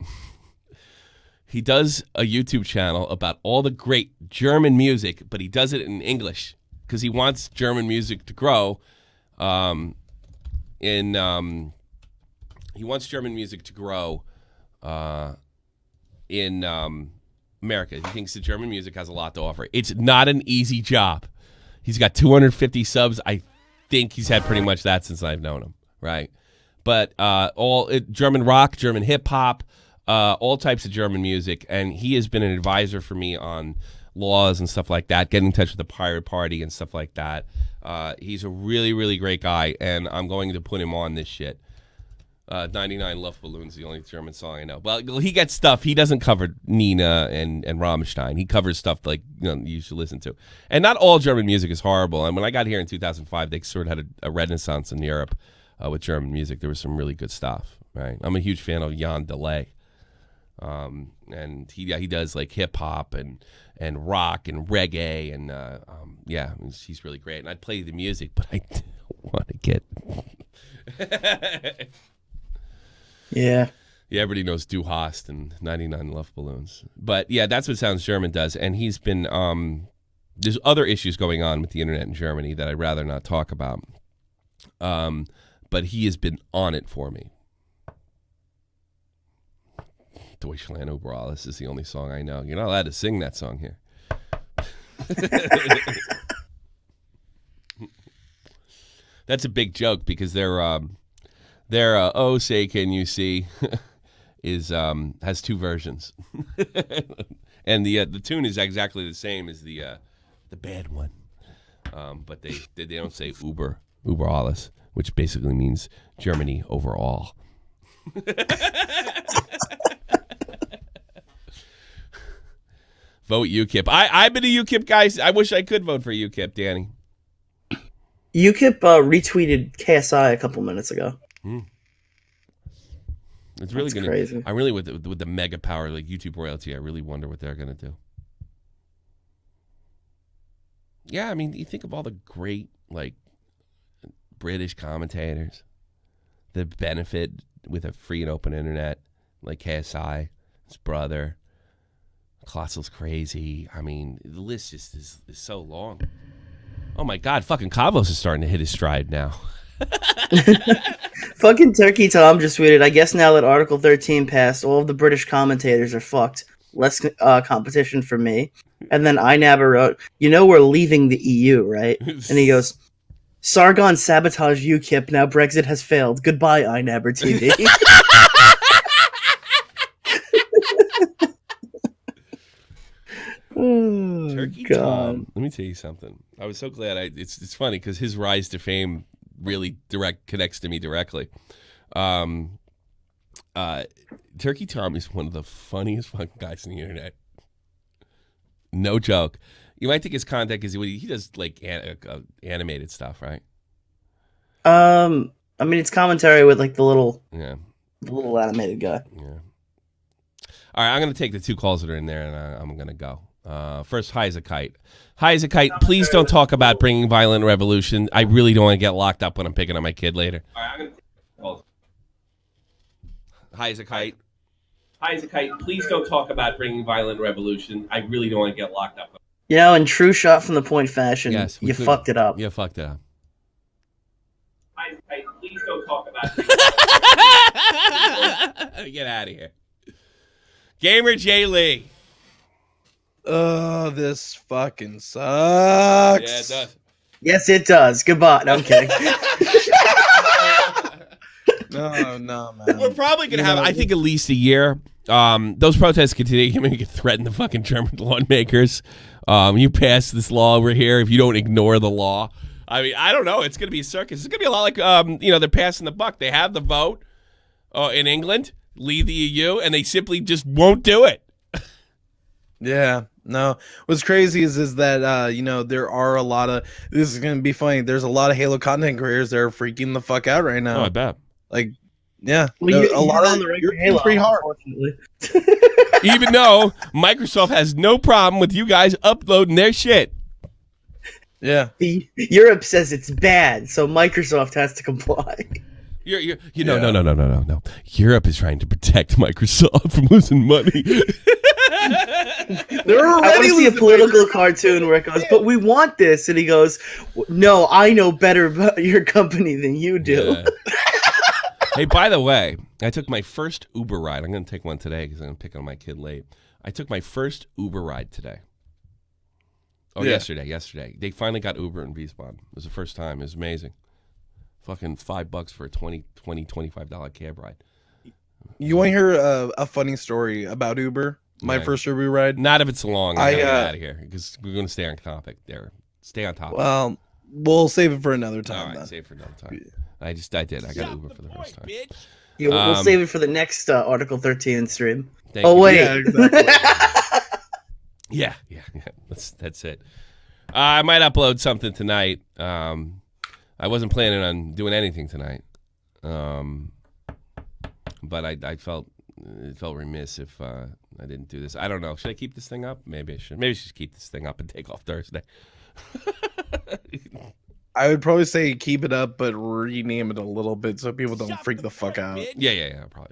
He does a YouTube channel about all the great German music, but he does it in English because he wants German music to grow. He wants German music to grow in America. He thinks that German music has a lot to offer. It's not an easy job. He's got 250 subs. I think he's had pretty much that since I've known him, right? But German rock, German hip hop, all types of German music, and he has been an advisor for me on laws and stuff like that, getting in touch with the Pirate Party and stuff like that. He's a really, really great guy, and I'm going to put him on this shit. 99 Luftballons is the only German song I know. Well, he gets stuff. He doesn't cover Nina and Rammstein. He covers stuff like you should listen to. And not all German music is horrible. And when I got here in 2005, they sort of had a renaissance in Europe with German music. There was some really good stuff. Right? I'm a huge fan of Jan Delay. And he does like hip hop and rock and reggae and he's really great. And I'd play the music, but I don't want to get. Yeah. Yeah, everybody knows Du Hast and 99 Luftballons. But yeah, that's what Sounds German does. And he's been there's other issues going on with the internet in Germany that I'd rather not talk about. But he has been on it for me. 𝔻𝕣𝕊𝕙𝕒𝕣𝕧𝕒𝕒𝕣𝕬 is the only song I know. You're not allowed to sing that song here. That's a big joke because their "Oh Say Can You See" has two versions, and the tune is exactly the same as the bad one, but they don't say über alles, which basically means Germany overall. Vote UKIP. I've been a UKIP guy. I wish I could vote for UKIP, Danny. UKIP retweeted KSI a couple minutes ago. It's really That's crazy. I really with the mega power like YouTube royalty. I really wonder what they're gonna do. Yeah, I mean, you think of all the great like British commentators that benefit with a free and open internet, like KSI, his brother. Klossel's crazy. I mean, the list just is so long. Oh my God, fucking Kavos is starting to hit his stride now. Fucking Turkey Tom just tweeted, I guess now that Article 13 passed, all of the British commentators are fucked. Less competition for me. And then iNabber wrote, we're leaving the EU, right? And he goes, Sargon sabotaged UKIP, now Brexit has failed. Goodbye, iNabber TV. Oh, Turkey God. Tom. Let me tell you something. I was so glad it's funny because his rise to fame really connects to me directly. Turkey Tom is one of the funniest fucking guys on the internet. No joke. You might think his content is he does like animated stuff, right? I mean, it's commentary with like the little animated guy. Yeah. All right, I'm going to take the two calls that are in there, and I'm going to go. First, High as a Kite. High as a Kite, please don't talk about bringing violent revolution. I really don't want to get locked up when I'm picking up my kid later. All right, I'm going to take the calls. High as a Kite. High as a Kite, please don't talk about bringing violent revolution. I really don't want to get locked up. In true shot from the point fashion, you fucked it up. You fucked it up. High as a Kite, please don't talk about Get out of here. Gamer J. Lee. Oh, this fucking sucks. Yeah, it does. Yes, it does. Goodbye. No, I'm kidding. No, man. We're probably going to have, I think, at least a year Those protests continue. You maybe threaten the fucking German lawmakers. You pass this law over here if you don't ignore the law. I mean, I don't know. It's going to be a circus. It's going to be a lot like, they're passing the buck. They have the vote in England, leave the EU, and they simply just won't do it. Yeah, no. What's crazy is that there are a lot of, this is gonna be funny. There's a lot of Halo content creators that are freaking the fuck out right now. Oh, I bet. Like, yeah, Well, a lot of Halo, pretty hard. unfortunately. Even though Microsoft has no problem with you guys uploading their shit. Yeah, Europe says it's bad, so Microsoft has to comply. No. Europe is trying to protect Microsoft from losing money. they're I want already to see a losing political cartoon where it goes, but we want this, and he goes, "No, I know better about your company than you do." Yeah. Hey, by the way, I took my first Uber ride. I'm going to take one today because I'm going to pick on my kid late. I took my first Uber ride today. Oh, Yeah. Yesterday. They finally got Uber in Wiesbaden. It was the first time. It was amazing. Fucking $5 for a $25 cab ride. You want to hear a funny story about Uber? My Yeah. first Uber ride. Not if it's long. I gotta get I out of here because we're going to stay on topic there. Stay on topic. Well, we'll save it for another All time. right, then. save it for another time. I did. I got Uber for the first time. Yeah, we'll save it for the next Article 13 stream. Thank Oh you. wait, Yeah, exactly. Yeah. That's it. I might upload something tonight. I wasn't planning on doing anything tonight, but I felt remiss if I didn't do this. I don't know. Should I keep this thing up? Maybe I should. Maybe I should keep this thing up and take off Thursday. I would probably say keep it up, but rename it a little bit so people don't freak the fuck out. Yeah. Probably.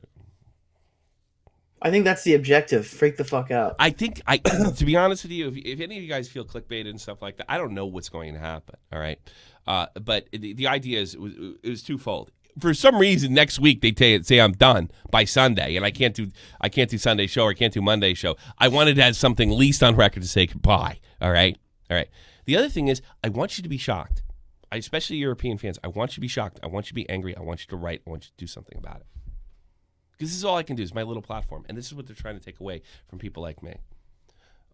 I think that's the objective. Freak the fuck out. I think to be honest with you, if any of you guys feel clickbaited and stuff like that, I don't know what's going to happen. All right, but the idea is it was twofold. For some reason, next week they say I'm done by Sunday, and I can't do Sunday show or I can't do Monday show. I wanted to have something at least on record to say goodbye. All right. The other thing is, I want you to be shocked, especially European fans. I want you to be shocked. I want you to be angry. I want you to write. I want you to do something about it. Because this is all I can do. It's my little platform. And this is what they're trying to take away from people like me.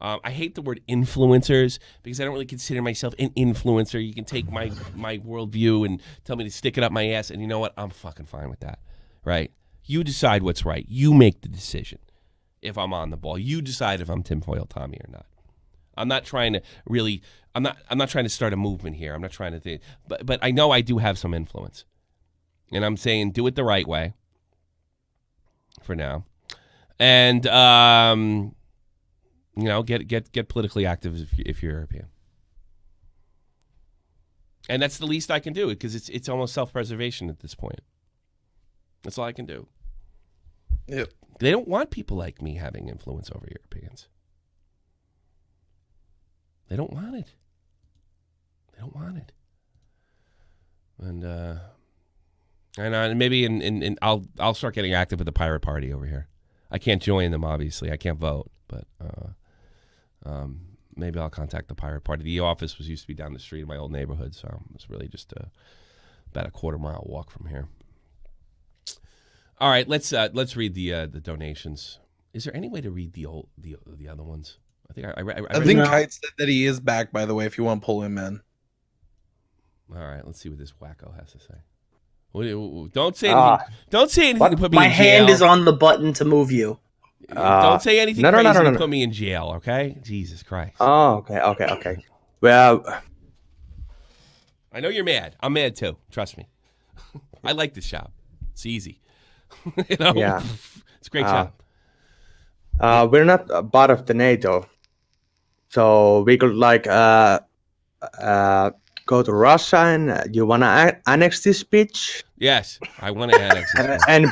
I hate the word influencers because I don't really consider myself an influencer. You can take my worldview and tell me to stick it up my ass. And you know what? I'm fucking fine with that. Right? You decide what's right. You make the decision if I'm on the ball. You decide if I'm tinfoil Tommy or not. I'm not trying to really I'm not trying to start a movement here. I'm not trying to think. But I know I do have some influence. And I'm saying do it the right way. For now, and get politically active if you're European, and that's the least I can do because it's almost self-preservation at this point. That's all I can do. Yep. They don't want people like me having influence over Europeans. They don't want it. And maybe I'll start getting active with the Pirate Party over here. I can't join them, obviously. I can't vote, but maybe I'll contact the Pirate Party. The office used to be down the street in my old neighborhood, so it's really just about a quarter-mile walk from here. All right, let's read the donations. Is there any way to read the other ones? I think I think No. Kite said that he is back. By the way, if you want to pull him in. All right, let's see what this wacko has to say. Don't say anything. Don't say anything to put me My in jail. hand is on the button to move you. Don't say anything no, crazy no. to put me in jail, okay? Jesus Christ. Oh, okay. Well, I know you're mad. I'm mad too. Trust me. I like this job. It's easy. Yeah. It's a great job. we're not a part of the NATO, so we could go to Russia and you wanna annex this bitch Yes, I want to annex this. and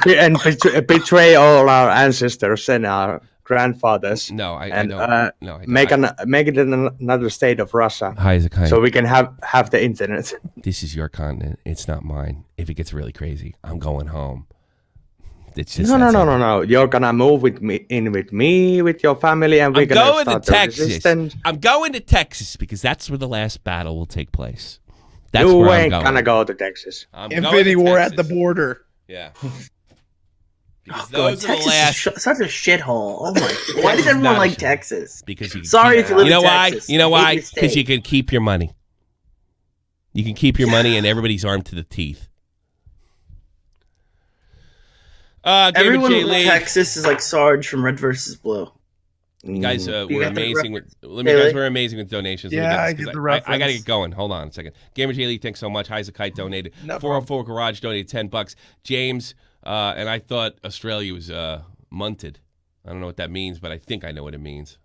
betray all our ancestors and our grandfathers. No, I and don't. No, I don't. make it another state of Russia, Hi, Zakai. so we can have the internet. This is your continent. It's not mine. If it gets really crazy, I'm going home. It's just No. that simple. You're gonna move with me, with your family, and we're I'm gonna going to start the Texas. resistance. I'm going to Texas because that's where the last battle will take place. That's You where I'm ain't going. gonna go to Texas. I'm going Infinity to War at the Texas. border. Yeah. Because God, those are the Texas last. is such a shithole. Oh my! Why does everyone not a like shithole. Texas? Because you Sorry if you live you know in why? Texas. You know Make a why? mistake. Because you can keep your money. You can keep your money, and everybody's armed to the teeth. Everyone J. in Lee. Texas is like Sarge from Red vs. Blue. You guys You were got that amazing with. Haley? We're amazing with donations. Yeah, I get the I gotta reference. get going. Hold on a second. Gamer J. Lee, thanks so much. 𝔻𝕬𝕐𝕑 donated. No 404 Garage donated $10. James, and I thought Australia was munted. I don't know what that means, but I think I know what it means.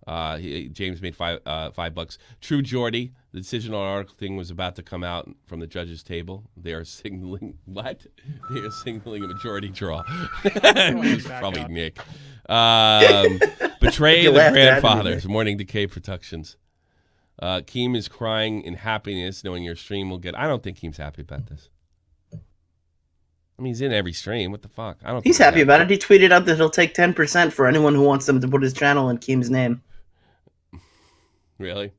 James made $5. True Geordie, the decision on article thing was about to come out from the judges' table. They are signaling what? They are signaling a majority draw. It was probably Nick. Betray You the laughed at me, grandfathers. Nick. Morning Decay Productions. Keem is crying in happiness knowing your stream will get. I don't think Keem's happy about this. I mean, he's in every stream. What the fuck? I don't. He's think happy about it. He tweeted out that he'll take 10% for anyone who wants them to put his channel in Keem's name. Really?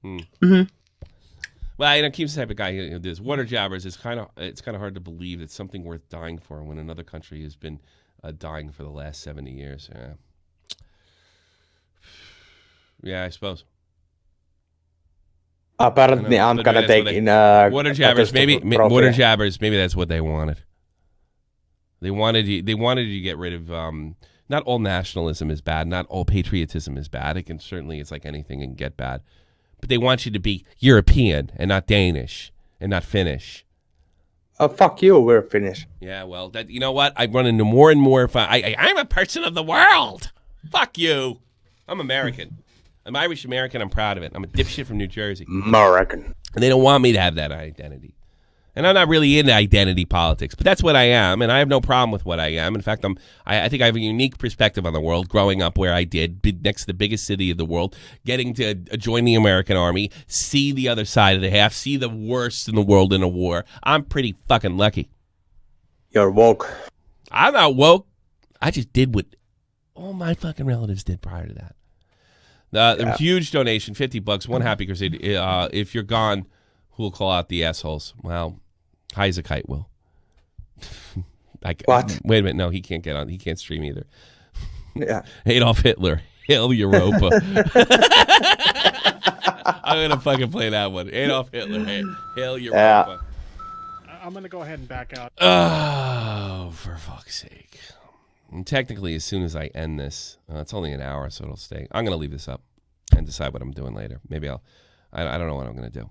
Mm-hmm. Well, you know, Keem's the type of guy who does water jabbers. It's kind of hard to believe it's something worth dying for when another country has been dying for the last 70 years. Yeah. Yeah, I suppose. Apparently, I'm But gonna maybe that's take what in water jabbers. Maybe trophy. water jabbers. Maybe that's what they wanted. They wanted you to get rid of. Not all nationalism is bad. Not all patriotism is bad. It can certainly, it's like anything, and get bad. But they want you to be European and not Danish and not Finnish. Fuck you, we're Finnish. Yeah, well, that you know what? I run into more and more. I'm a person of the world. Fuck you. I'm American. I'm Irish American. I'm proud of it. I'm a dipshit from New Jersey. American. And they don't want me to have that identity. And I'm not really into identity politics, but that's what I am, and I have no problem with what I am. In fact, I think I have a unique perspective on the world, growing up where I did, next to the biggest city of the world, getting to join the American Army, see the other side of the half, see the worst in the world in a war. I'm pretty fucking lucky. You're woke. I'm not woke. I just did what all my fucking relatives did prior to that. The huge donation, $50, one happy crusade. If you're gone, who will call out the assholes? Well, 𝔻𝕬𝕐𝕑 will. What? Wait a minute. No, he can't get on. He can't stream either. Yeah. Adolf Hitler. Hail Europa. I'm going to fucking play that one. Adolf Hitler. Hail Europa. I'm gonna go ahead and back out. Oh, for fuck's sake. And technically, as soon as I end this, it's only an hour, so it'll stay. I'm going to leave this up and decide what I'm doing later. Maybe I don't know what I'm going to do.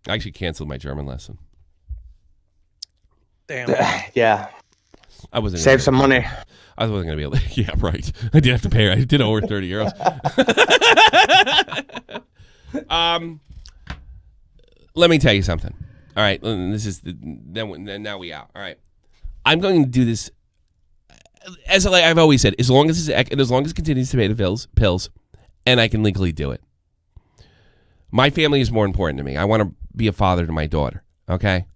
I actually canceled my German lesson. Damn. Yeah. I wasn't Save some money. I wasn't going to be able to. Yeah, right. I did have to pay. I did over 30 euros. Let me tell you something. All right. This is then now we out. All right. I'm going to do this as I've always said. As long as it continues to pay the pills, and I can legally do it. My family is more important to me. I want to be a father to my daughter. Okay,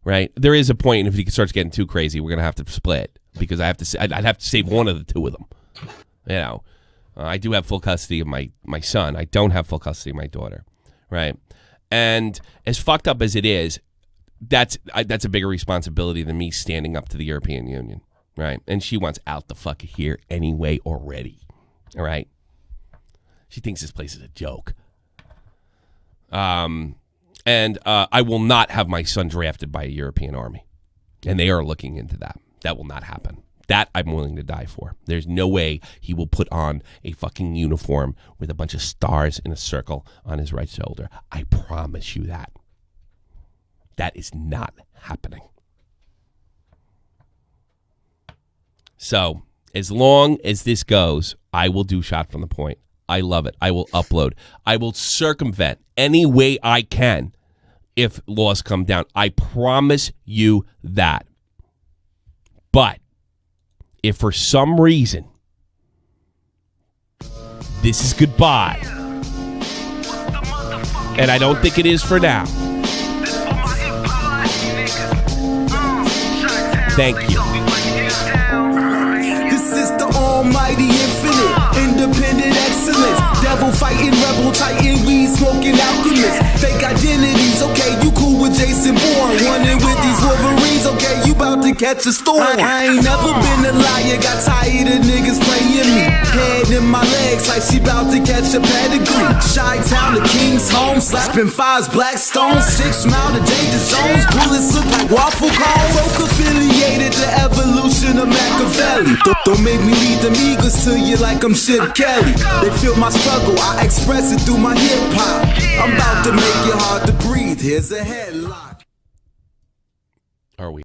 right? There is a point if he starts getting too crazy, we're gonna have to split because I'd have to save one of the two of them. You know, I do have full custody of my son. I don't have full custody of my daughter, right? And as fucked up as it is, that's a bigger responsibility than me standing up to the European Union, right? And she wants out the fuck of here anyway already. All right, she thinks this place is a joke. And I will not have my son drafted by a European army. And they are looking into that. That will not happen. That I'm willing to die for. There's no way he will put on a fucking uniform with a bunch of stars in a circle on his right shoulder. I promise you that. That is not happening. So, as long as this goes, I will do Shot from the Point. I love it. I will upload. I will circumvent any way I can if laws come down. I promise you that. But if for some reason this is goodbye, and I don't think it is for now, thank you. This is the almighty infinite, independent excellence. Devil fighting, rebel titan, weed smoking alchemist. Fake identities, okay, you cool with Jason Bourne. Running with these Wolverines, okay, you bout to catch a storm. I ain't never been a liar, got tired of niggas playing me. Head in my legs like she bout to catch a pedigree. Chi-town to King's home, slapping fives, black stones, 6 mile to danger zones. Bullets look like waffle cones. Folk affiliated the evolution of Machiavelli. Don't make me lead them eagles to you like I'm Chip Kelly. They feel my struggle, I express it through my hip hop. I'm about to make it hard to breathe. Here's a headline. Are we?